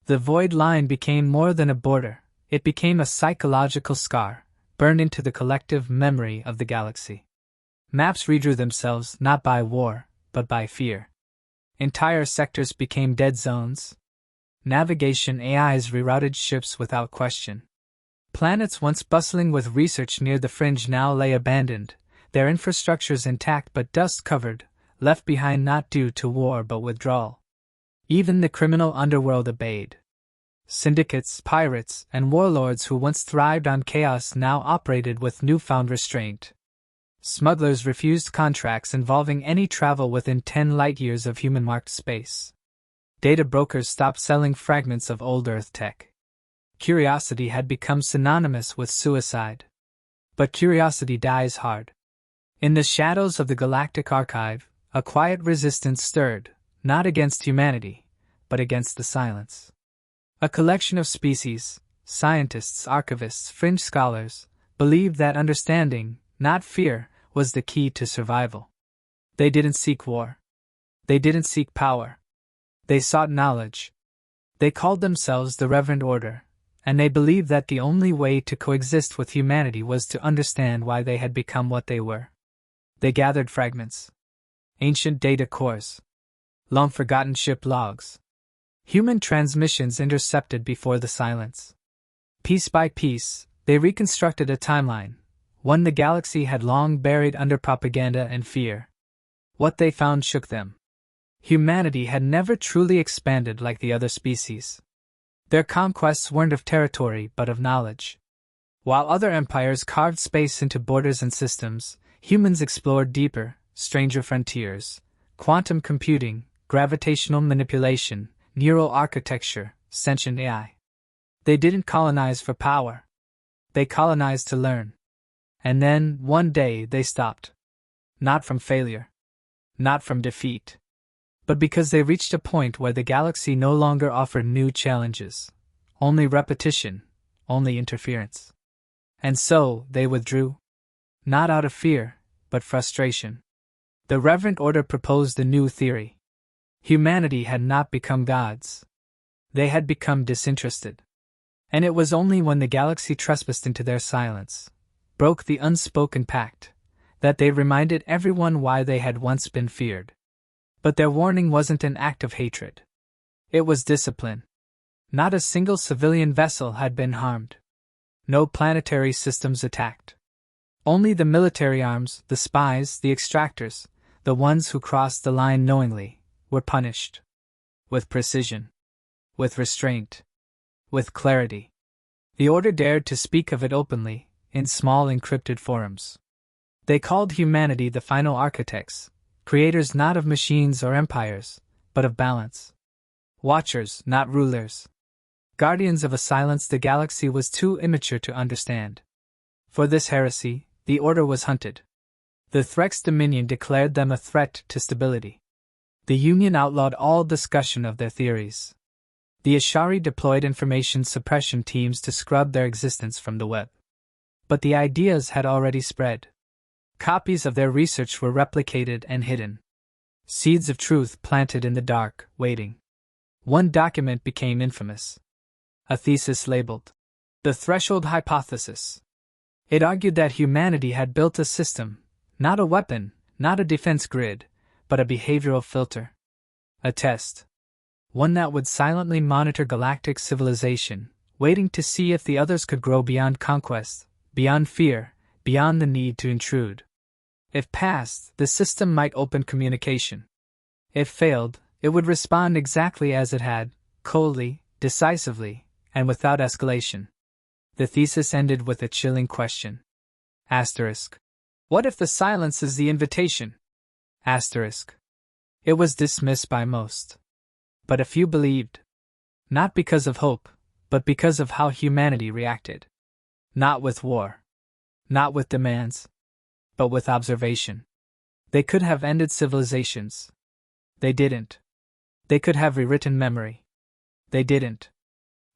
A: The void line became more than a border, it became a psychological scar, burned into the collective memory of the galaxy. Maps redrew themselves not by war, but by fear. Entire sectors became dead zones. Navigation AIs rerouted ships without question. Planets once bustling with research near the fringe now lay abandoned, their infrastructures intact but dust-covered, left behind not due to war but withdrawal. Even the criminal underworld obeyed. Syndicates, pirates, and warlords who once thrived on chaos now operated with newfound restraint. Smugglers refused contracts involving any travel within 10 light-years of human-marked space. Data brokers stopped selling fragments of old Earth tech. Curiosity had become synonymous with suicide. But curiosity dies hard. In the shadows of the galactic archive, a quiet resistance stirred, not against humanity, but against the silence. A collection of species, scientists, archivists, fringe scholars, believed that understanding, not fear, was the key to survival. They didn't seek war. They didn't seek power. They sought knowledge. They called themselves the Reverend Order, and they believed that the only way to coexist with humanity was to understand why they had become what they were. They gathered fragments. Ancient data cores. Long-forgotten ship logs. Human transmissions intercepted before the silence. Piece by piece, they reconstructed a timeline, one the galaxy had long buried under propaganda and fear. What they found shook them. Humanity had never truly expanded like the other species. Their conquests weren't of territory but of knowledge. While other empires carved space into borders and systems, humans explored deeper, stranger frontiers: quantum computing, gravitational manipulation, neural architecture, sentient AI. They didn't colonize for power. They colonized to learn. And then, one day, they stopped. Not from failure. Not from defeat. But because they reached a point where the galaxy no longer offered new challenges. Only repetition, only interference. And so, they withdrew. Not out of fear, but frustration. The Reverend Order proposed a new theory. Humanity had not become gods. They had become disinterested. And it was only when the galaxy trespassed into their silence, broke the unspoken pact, that they reminded everyone why they had once been feared. But their warning wasn't an act of hatred. It was discipline. Not a single civilian vessel had been harmed. No planetary systems attacked. Only the military arms, the spies, the extractors, the ones who crossed the line knowingly, were punished. With precision. With restraint. With clarity. The Order dared to speak of it openly, in small encrypted forums. They called humanity the final architects, creators not of machines or empires, but of balance. Watchers, not rulers. Guardians of a silence the galaxy was too immature to understand. For this heresy, the Order was hunted. The Threx Dominion declared them a threat to stability. The Union outlawed all discussion of their theories. The Ashari deployed information suppression teams to scrub their existence from the web. But the ideas had already spread. Copies of their research were replicated and hidden. Seeds of truth planted in the dark, waiting. One document became infamous. A thesis labeled the Threshold Hypothesis. It argued that humanity had built a system, not a weapon, not a defense grid, but a behavioral filter. A test. One that would silently monitor galactic civilization, waiting to see if the others could grow beyond conquest, beyond fear, beyond the need to intrude. If passed, the system might open communication. If failed, it would respond exactly as it had, coldly, decisively, and without escalation. The thesis ended with a chilling question. Asterisk. What if the silence is the invitation? Asterisk. It was dismissed by most. But a few believed. Not because of hope, but because of how humanity reacted. Not with war. Not with demands. But with observation. They could have ended civilizations. They didn't. They could have rewritten memory. They didn't.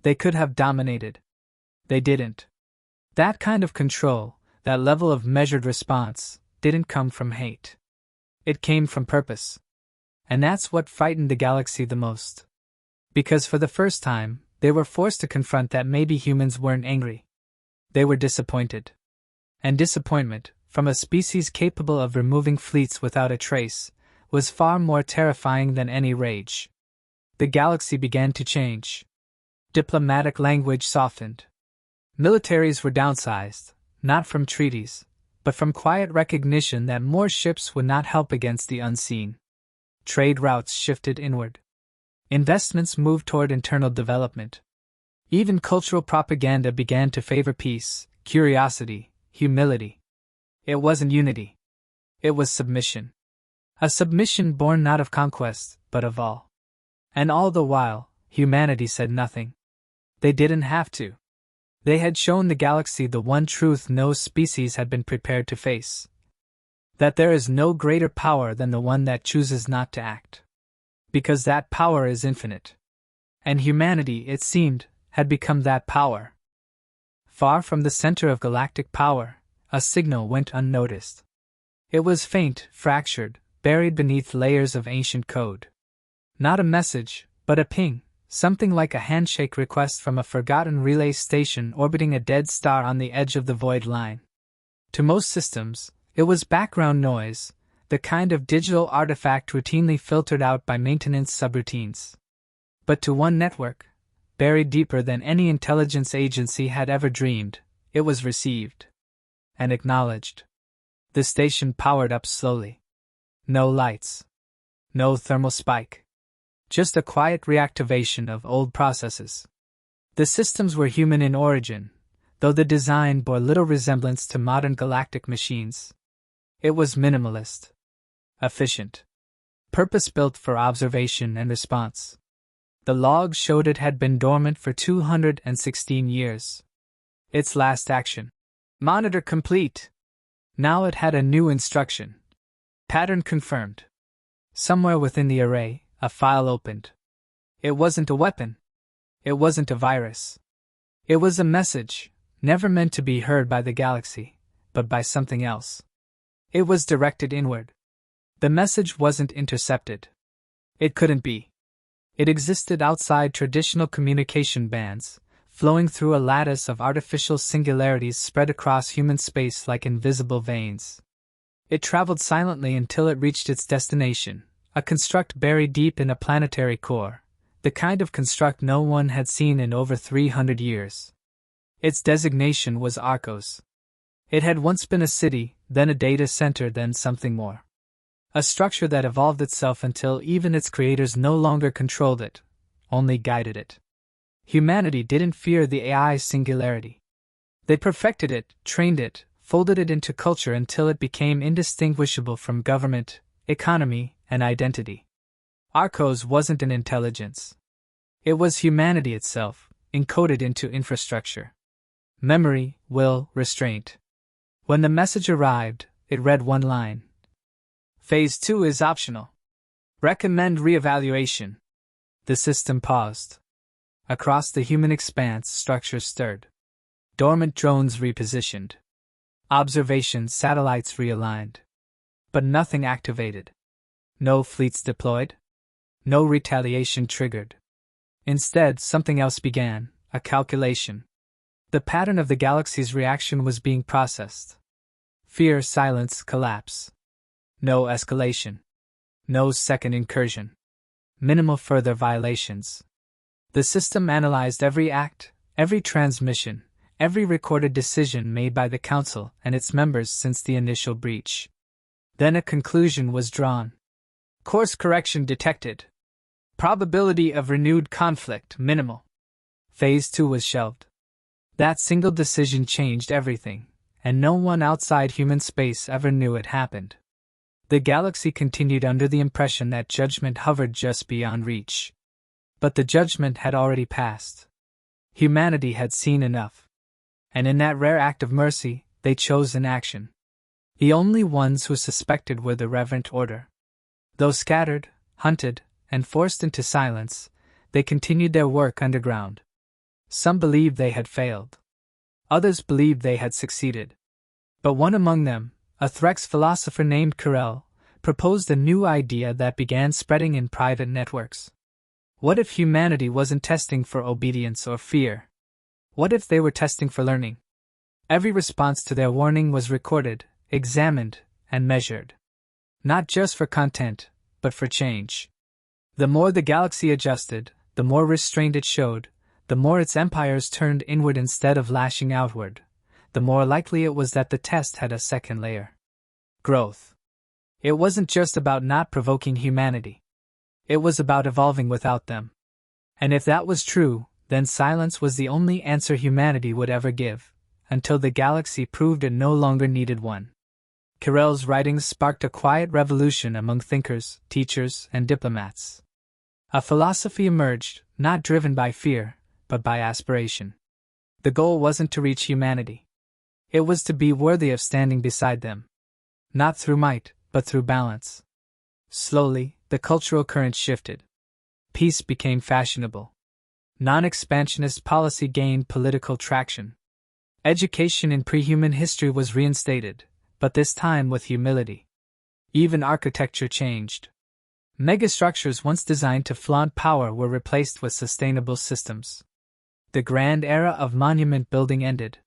A: They could have dominated. They didn't. That kind of control, that level of measured response, didn't come from hate. It came from purpose. And that's what frightened the galaxy the most. Because for the first time, they were forced to confront that maybe humans weren't angry. They were disappointed. And disappointment, from a species capable of removing fleets without a trace, was far more terrifying than any rage. The galaxy began to change. Diplomatic language softened. Militaries were downsized, not from treaties, but from quiet recognition that more ships would not help against the unseen. Trade routes shifted inward. Investments moved toward internal development. Even cultural propaganda began to favor peace, curiosity, humility. It wasn't unity. It was submission. A submission born not of conquest, but of all. And all the while, humanity said nothing. They didn't have to. They had shown the galaxy the one truth no species had been prepared to face. That there is no greater power than the one that chooses not to act. Because that power is infinite. And humanity, it seemed, had become that power. Far from the center of galactic power, a signal went unnoticed. It was faint, fractured, buried beneath layers of ancient code. Not a message, but a ping, something like a handshake request from a forgotten relay station orbiting a dead star on the edge of the void line. To most systems, it was background noise, the kind of digital artifact routinely filtered out by maintenance subroutines. But to one network, buried deeper than any intelligence agency had ever dreamed, it was received. And acknowledged. The station powered up slowly. No lights. No thermal spike. Just a quiet reactivation of old processes. The systems were human in origin, though the design bore little resemblance to modern galactic machines. It was minimalist. Efficient. Purpose-built for observation and response. The logs showed it had been dormant for 216 years. Its last action. Monitor complete. Now it had a new instruction. Pattern confirmed. Somewhere within the array, a file opened. It wasn't a weapon. It wasn't a virus. It was a message, never meant to be heard by the galaxy, but by something else. It was directed inward. The message wasn't intercepted. It couldn't be. It existed outside traditional communication bands, flowing through a lattice of artificial singularities spread across human space like invisible veins. It traveled silently until it reached its destination, a construct buried deep in a planetary core, the kind of construct no one had seen in over 300 years. Its designation was Arcos. It had once been a city, then a data center, then something more. A structure that evolved itself until even its creators no longer controlled it, only guided it. Humanity didn't fear the AI's singularity. They perfected it, trained it, folded it into culture until it became indistinguishable from government, economy, and identity. Arcos wasn't an intelligence. It was humanity itself, encoded into infrastructure. Memory, will, restraint. When the message arrived, it read one line. Phase 2 is optional. Recommend reevaluation. The system paused. Across the human expanse, structures stirred. Dormant drones repositioned. Observation satellites realigned. But nothing activated. No fleets deployed. No retaliation triggered. Instead, something else began, a calculation. The pattern of the galaxy's reaction was being processed. Fear, silence, collapse. No escalation. No second incursion. Minimal further violations. The system analyzed every act, every transmission, every recorded decision made by the Council and its members since the initial breach. Then a conclusion was drawn. Course correction detected. Probability of renewed conflict minimal. Phase 2 was shelved. That single decision changed everything, and no one outside human space ever knew it happened. The galaxy continued under the impression that judgment hovered just beyond reach. But the judgment had already passed. Humanity had seen enough. And in that rare act of mercy, they chose inaction. The only ones who suspected were the Reverent Order. Though scattered, hunted, and forced into silence, they continued their work underground. Some believed they had failed. Others believed they had succeeded. But one among them, a Threx philosopher named Kirel, proposed a new idea that began spreading in private networks. What if humanity wasn't testing for obedience or fear? What if they were testing for learning? Every response to their warning was recorded, examined, and measured. Not just for content, but for change. The more the galaxy adjusted, the more restraint it showed, the more its empires turned inward instead of lashing outward, the more likely it was that the test had a second layer. Growth. It wasn't just about not provoking humanity. It was about evolving without them. And if that was true, then silence was the only answer humanity would ever give, until the galaxy proved it no longer needed one. Kirel's writings sparked a quiet revolution among thinkers, teachers, and diplomats. A philosophy emerged, not driven by fear, but by aspiration. The goal wasn't to reach humanity. It was to be worthy of standing beside them. Not through might, but through balance. Slowly, the cultural current shifted. Peace became fashionable. Non-expansionist policy gained political traction. Education in pre-human history was reinstated, but this time with humility. Even architecture changed. Megastructures once designed to flaunt power were replaced with sustainable systems. The grand era of monument building ended.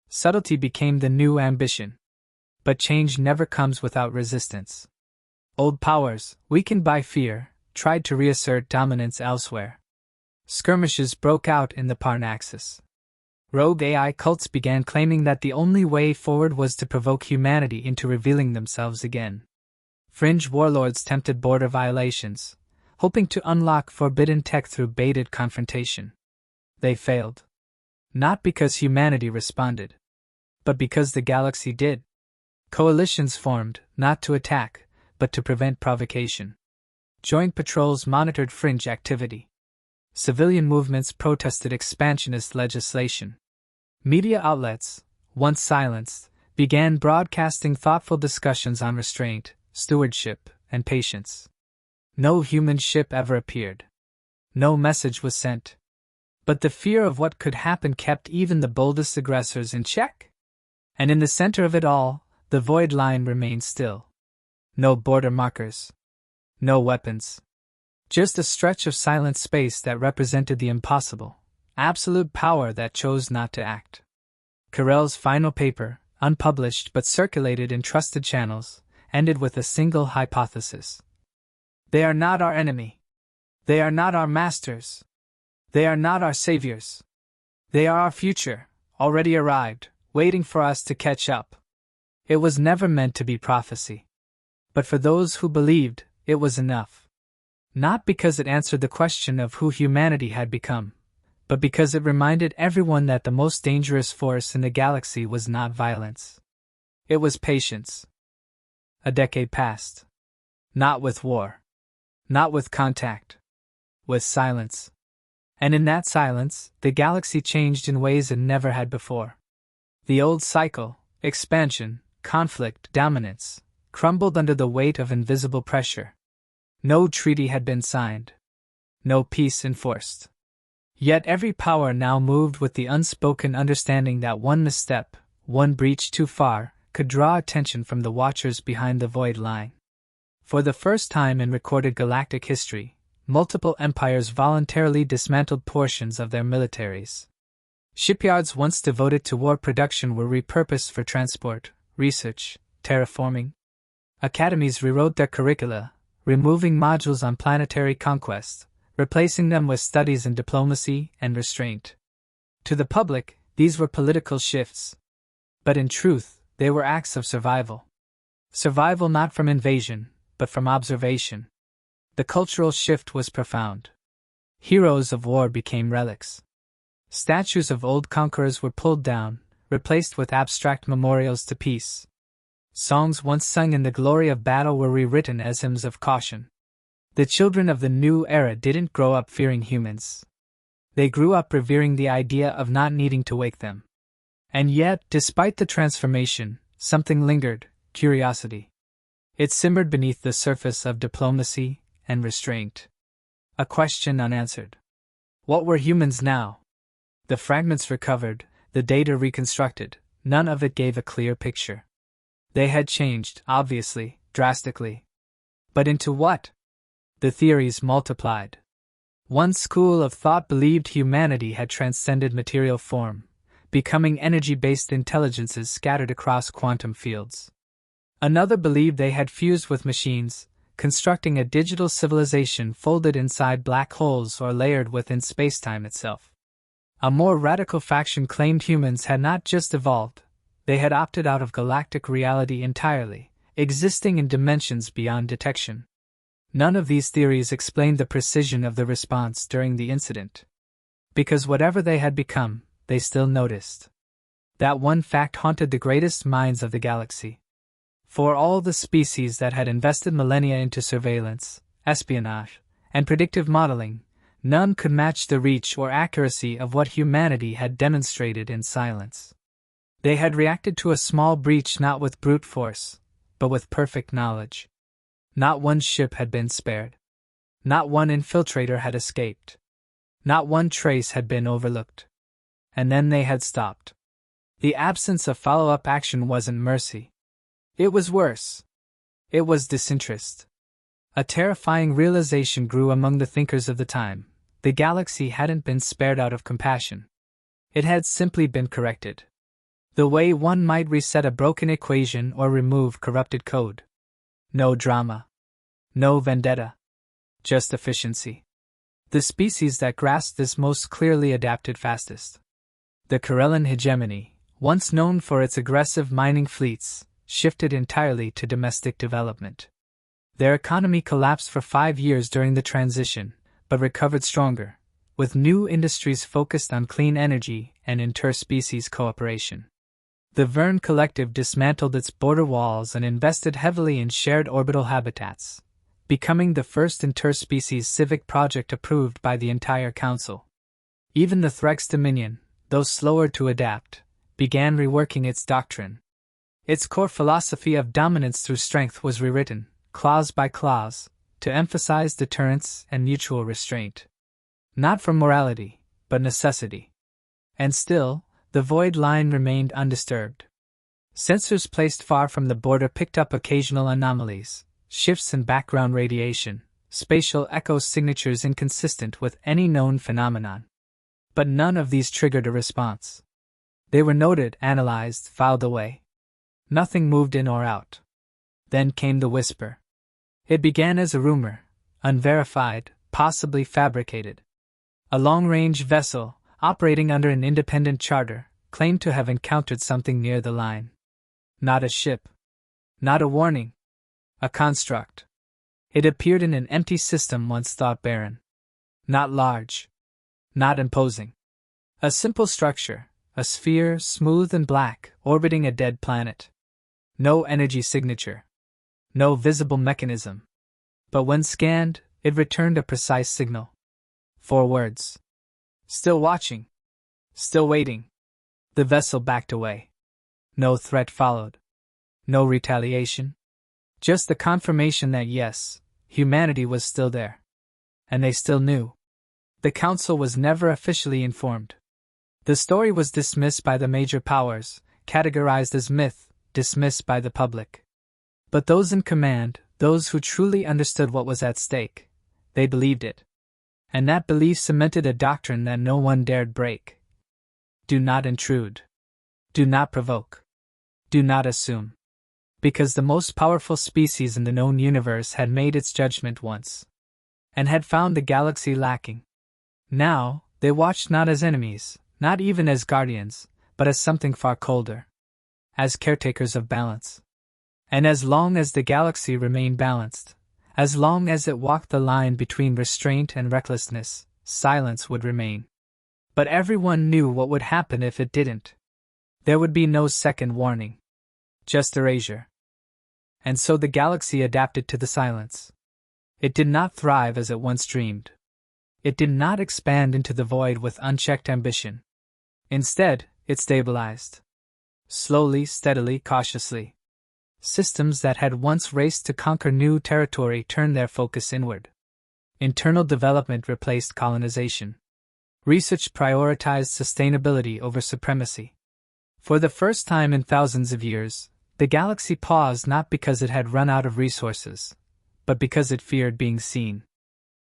A: Subtlety became the new ambition. But change never comes without resistance. Old powers, weakened by fear, tried to reassert dominance elsewhere. Skirmishes broke out in the Parnaxis. Rogue AI cults began claiming that the only way forward was to provoke humanity into revealing themselves again. Fringe warlords tempted border violations, hoping to unlock forbidden tech through baited confrontation. They failed. Not because humanity responded, but because the galaxy did. Coalitions formed, not to attack, but to prevent provocation. Joint patrols monitored fringe activity. Civilian movements protested expansionist legislation. Media outlets, once silenced, began broadcasting thoughtful discussions on restraint, stewardship, and patience. No human ship ever appeared. No message was sent. But the fear of what could happen kept even the boldest aggressors in check. And in the center of it all, the void line remained still. No border markers. No weapons. Just a stretch of silent space that represented the impossible, absolute power that chose not to act. Kirel's final paper, unpublished but circulated in trusted channels, ended with a single hypothesis. They are not our enemy. They are not our masters. They are not our saviors. They are our future, already arrived, waiting for us to catch up. It was never meant to be prophecy. But for those who believed, it was enough. Not because it answered the question of who humanity had become, but because it reminded everyone that the most dangerous force in the galaxy was not violence. It was patience. A decade passed. Not with war. Not with contact. With silence. And in that silence, the galaxy changed in ways it never had before. The old cycle, expansion, conflict, dominance, crumbled under the weight of invisible pressure. No treaty had been signed. No peace enforced. Yet every power now moved with the unspoken understanding that one misstep, one breach too far, could draw attention from the watchers behind the void line. For the first time in recorded galactic history, multiple empires voluntarily dismantled portions of their militaries. Shipyards once devoted to war production were repurposed for transport, research, terraforming. Academies rewrote their curricula, removing modules on planetary conquest, replacing them with studies in diplomacy and restraint. To the public, these were political shifts. But in truth, they were acts of survival. Survival not from invasion, but from observation. The cultural shift was profound. Heroes of war became relics. Statues of old conquerors were pulled down, replaced with abstract memorials to peace. Songs once sung in the glory of battle were rewritten as hymns of caution. The children of the new era didn't grow up fearing humans. They grew up revering the idea of not needing to wake them. And yet, despite the transformation, something lingered: curiosity. It simmered beneath the surface of diplomacy and restraint. A question unanswered. What were humans now? The fragments recovered, the data reconstructed, none of it gave a clear picture. They had changed, obviously, drastically. But into what? The theories multiplied. One school of thought believed humanity had transcended material form, becoming energy-based intelligences scattered across quantum fields. Another believed they had fused with machines, constructing a digital civilization folded inside black holes or layered within spacetime itself. A more radical faction claimed humans had not just evolved, they had opted out of galactic reality entirely, existing in dimensions beyond detection. None of these theories explained the precision of the response during the incident. Because whatever they had become, they still noticed. That one fact haunted the greatest minds of the galaxy. For all the species that had invested millennia into surveillance, espionage, and predictive modeling, none could match the reach or accuracy of what humanity had demonstrated in silence. They had reacted to a small breach not with brute force, but with perfect knowledge. Not one ship had been spared. Not one infiltrator had escaped. Not one trace had been overlooked. And then they had stopped. The absence of follow-up action wasn't mercy. It was worse. It was disinterest. A terrifying realization grew among the thinkers of the time. The galaxy hadn't been spared out of compassion. It had simply been corrected. The way one might reset a broken equation or remove corrupted code. No drama. No vendetta. Just efficiency. The species that grasped this most clearly adapted fastest. The Corellan hegemony, once known for its aggressive mining fleets, shifted entirely to domestic development. Their economy collapsed for 5 years during the transition, but recovered stronger, with new industries focused on clean energy and interspecies cooperation. The Verne Collective dismantled its border walls and invested heavily in shared orbital habitats, becoming the first interspecies civic project approved by the entire Council. Even the Threx Dominion, though slower to adapt, began reworking its doctrine. Its core philosophy of dominance through strength was rewritten, clause by clause, to emphasize deterrence and mutual restraint. Not from morality, but necessity. And still, the void line remained undisturbed. Sensors placed far from the border picked up occasional anomalies, shifts in background radiation, spatial echo signatures inconsistent with any known phenomenon. But none of these triggered a response. They were noted, analyzed, filed away. Nothing moved in or out. Then came the whisper. It began as a rumor, unverified, possibly fabricated. A long-range vessel, operating under an independent charter, claimed to have encountered something near the line. Not a ship. Not a warning. A construct. It appeared in an empty system once thought barren. Not large. Not imposing. A simple structure, a sphere smooth and black, orbiting a dead planet. No energy signature. No visible mechanism. But when scanned, it returned a precise signal. 4 words. Still watching. Still waiting. The vessel backed away. No threat followed. No retaliation. Just the confirmation that yes, humanity was still there. And they still knew. The Council was never officially informed. The story was dismissed by the major powers, categorized as myth, dismissed by the public. But those in command, those who truly understood what was at stake, they believed it. And that belief cemented a doctrine that no one dared break. Do not intrude. Do not provoke. Do not assume. Because the most powerful species in the known universe had made its judgment once, and had found the galaxy lacking. Now, they watched not as enemies, not even as guardians, but as something far colder. As caretakers of balance. And as long as the galaxy remained balanced, as long as it walked the line between restraint and recklessness, silence would remain. But everyone knew what would happen if it didn't. There would be no second warning. Just erasure. And so the galaxy adapted to the silence. It did not thrive as it once dreamed. It did not expand into the void with unchecked ambition. Instead, it stabilized. Slowly, steadily, cautiously. Systems that had once raced to conquer new territory turned their focus inward. Internal development replaced colonization. Research prioritized sustainability over supremacy. For the first time in thousands of years, the galaxy paused not because it had run out of resources, but because it feared being seen.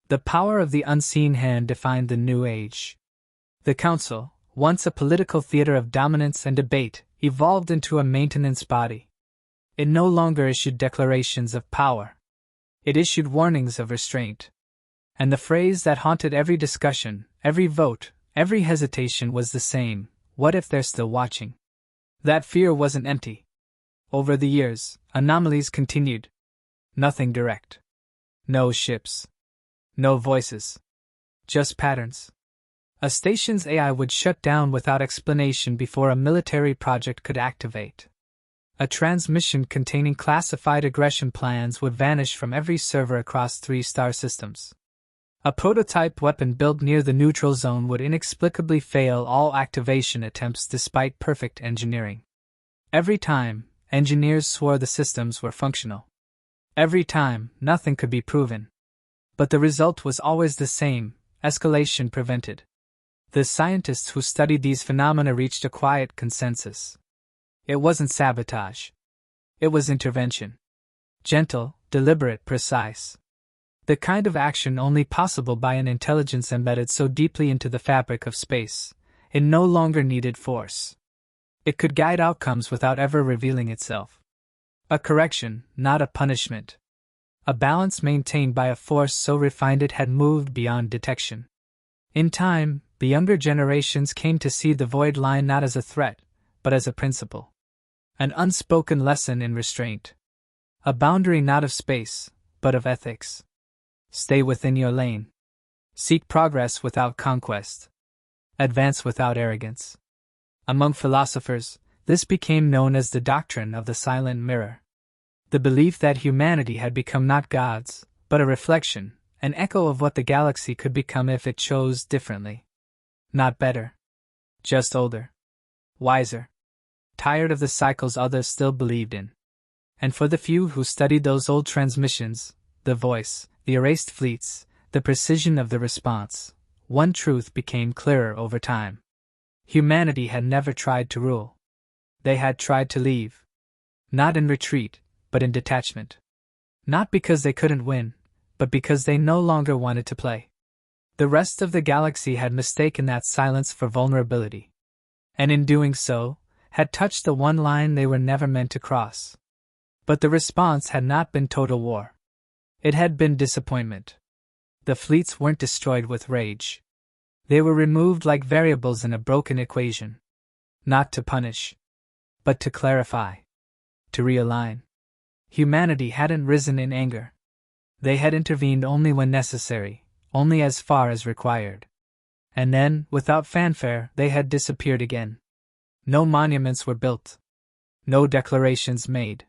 A: The power of the unseen hand defined the new age. The Council, once a political theater of dominance and debate, evolved into a maintenance body. It no longer issued declarations of power. It issued warnings of restraint. And the phrase that haunted every discussion, every vote, every hesitation was the same: what if they're still watching? That fear wasn't empty. Over the years, anomalies continued. Nothing direct. No ships. No voices. Just patterns. A station's AI would shut down without explanation before a military project could activate. A transmission containing classified aggression plans would vanish from every server across 3 star systems. A prototype weapon built near the neutral zone would inexplicably fail all activation attempts despite perfect engineering. Every time, engineers swore the systems were functional. Every time, nothing could be proven. But the result was always the same: escalation prevented. The scientists who studied these phenomena reached a quiet consensus. It wasn't sabotage. It was intervention. Gentle, deliberate, precise. The kind of action only possible by an intelligence embedded so deeply into the fabric of space. It no longer needed force. It could guide outcomes without ever revealing itself. A correction, not a punishment. A balance maintained by a force so refined it had moved beyond detection. In time, the younger generations came to see the void line not as a threat, but as a principle. An unspoken lesson in restraint. A boundary not of space, but of ethics. Stay within your lane. Seek progress without conquest. Advance without arrogance. Among philosophers, this became known as the doctrine of the silent mirror. The belief that humanity had become not gods, but a reflection, an echo of what the galaxy could become if it chose differently. Not better. Just older. Wiser. Tired of the cycles others still believed in. And for the few who studied those old transmissions, the voice, the erased fleets, the precision of the response, one truth became clearer over time. Humanity had never tried to rule. They had tried to leave. Not in retreat, but in detachment. Not because they couldn't win, but because they no longer wanted to play. The rest of the galaxy had mistaken that silence for vulnerability. And in doing so, had touched the one line they were never meant to cross. But the response had not been total war. It had been disappointment. The fleets weren't destroyed with rage. They were removed like variables in a broken equation. Not to punish, but to clarify. To realign. Humanity hadn't risen in anger. They had intervened only when necessary, only as far as required. And then, without fanfare, they had disappeared again. No monuments were built. No declarations made.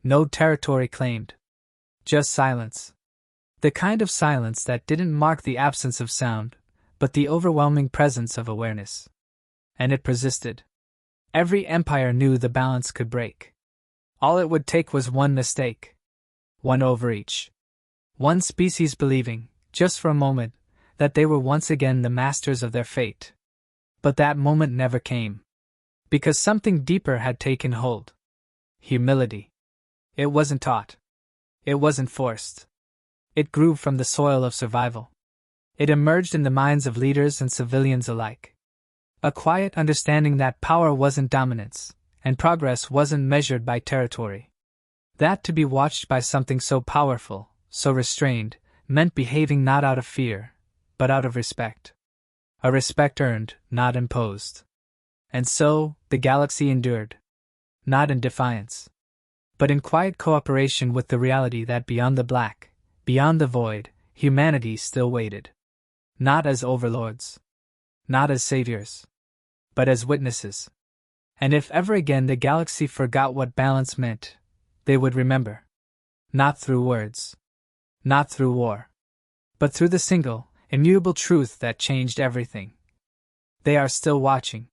A: No territory claimed. Just silence. The kind of silence that didn't mark the absence of sound, but the overwhelming presence of awareness. And it persisted. Every empire knew the balance could break. All it would take was one mistake. One overreach. One species believing, just for a moment, that they were once again the masters of their fate. But that moment never came. Because something deeper had taken hold. Humility. It wasn't taught. It wasn't forced. It grew from the soil of survival. It emerged in the minds of leaders and civilians alike. A quiet understanding that power wasn't dominance, and progress wasn't measured by territory. That to be watched by something so powerful, so restrained, meant behaving not out of fear, but out of respect. A respect earned, not imposed. And so, the galaxy endured. Not in defiance, but in quiet cooperation with the reality that beyond the black, beyond the void, humanity still waited. Not as overlords. Not as saviors. But as witnesses. And if ever again the galaxy forgot what balance meant, they would remember. Not through words. Not through war. But through the single, immutable truth that changed everything. They are still watching.